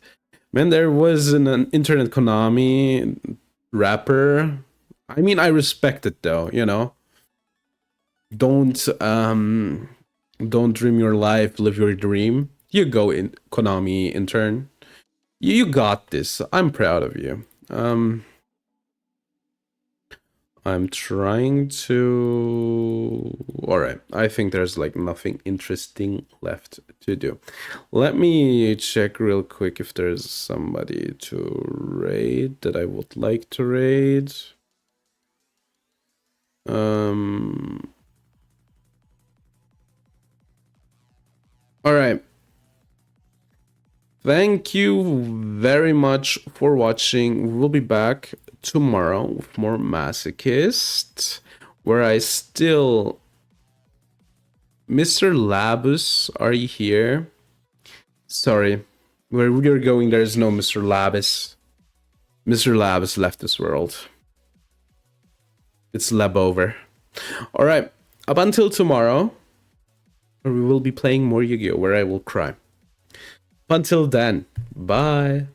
Man, there was an internet Konami rapper. I mean, I respect it though, you know. Don't dream your life, live your dream. You go in Konami intern. You got this. I'm proud of you. I'm trying to... Alright, I think there's like nothing interesting left to do. Let me check real quick if there's somebody to raid that I would like to raid. Alright. Thank you very much for watching. We'll be back tomorrow with more Masochist, where I still... Mr. Labus, are you here? Sorry, where you're going, there's no Mr. Labus. Mr. Labus left this world. It's lab over. Alright, up until tomorrow, where we will be playing more Yu-Gi-Oh! Where I will cry. Until then, bye.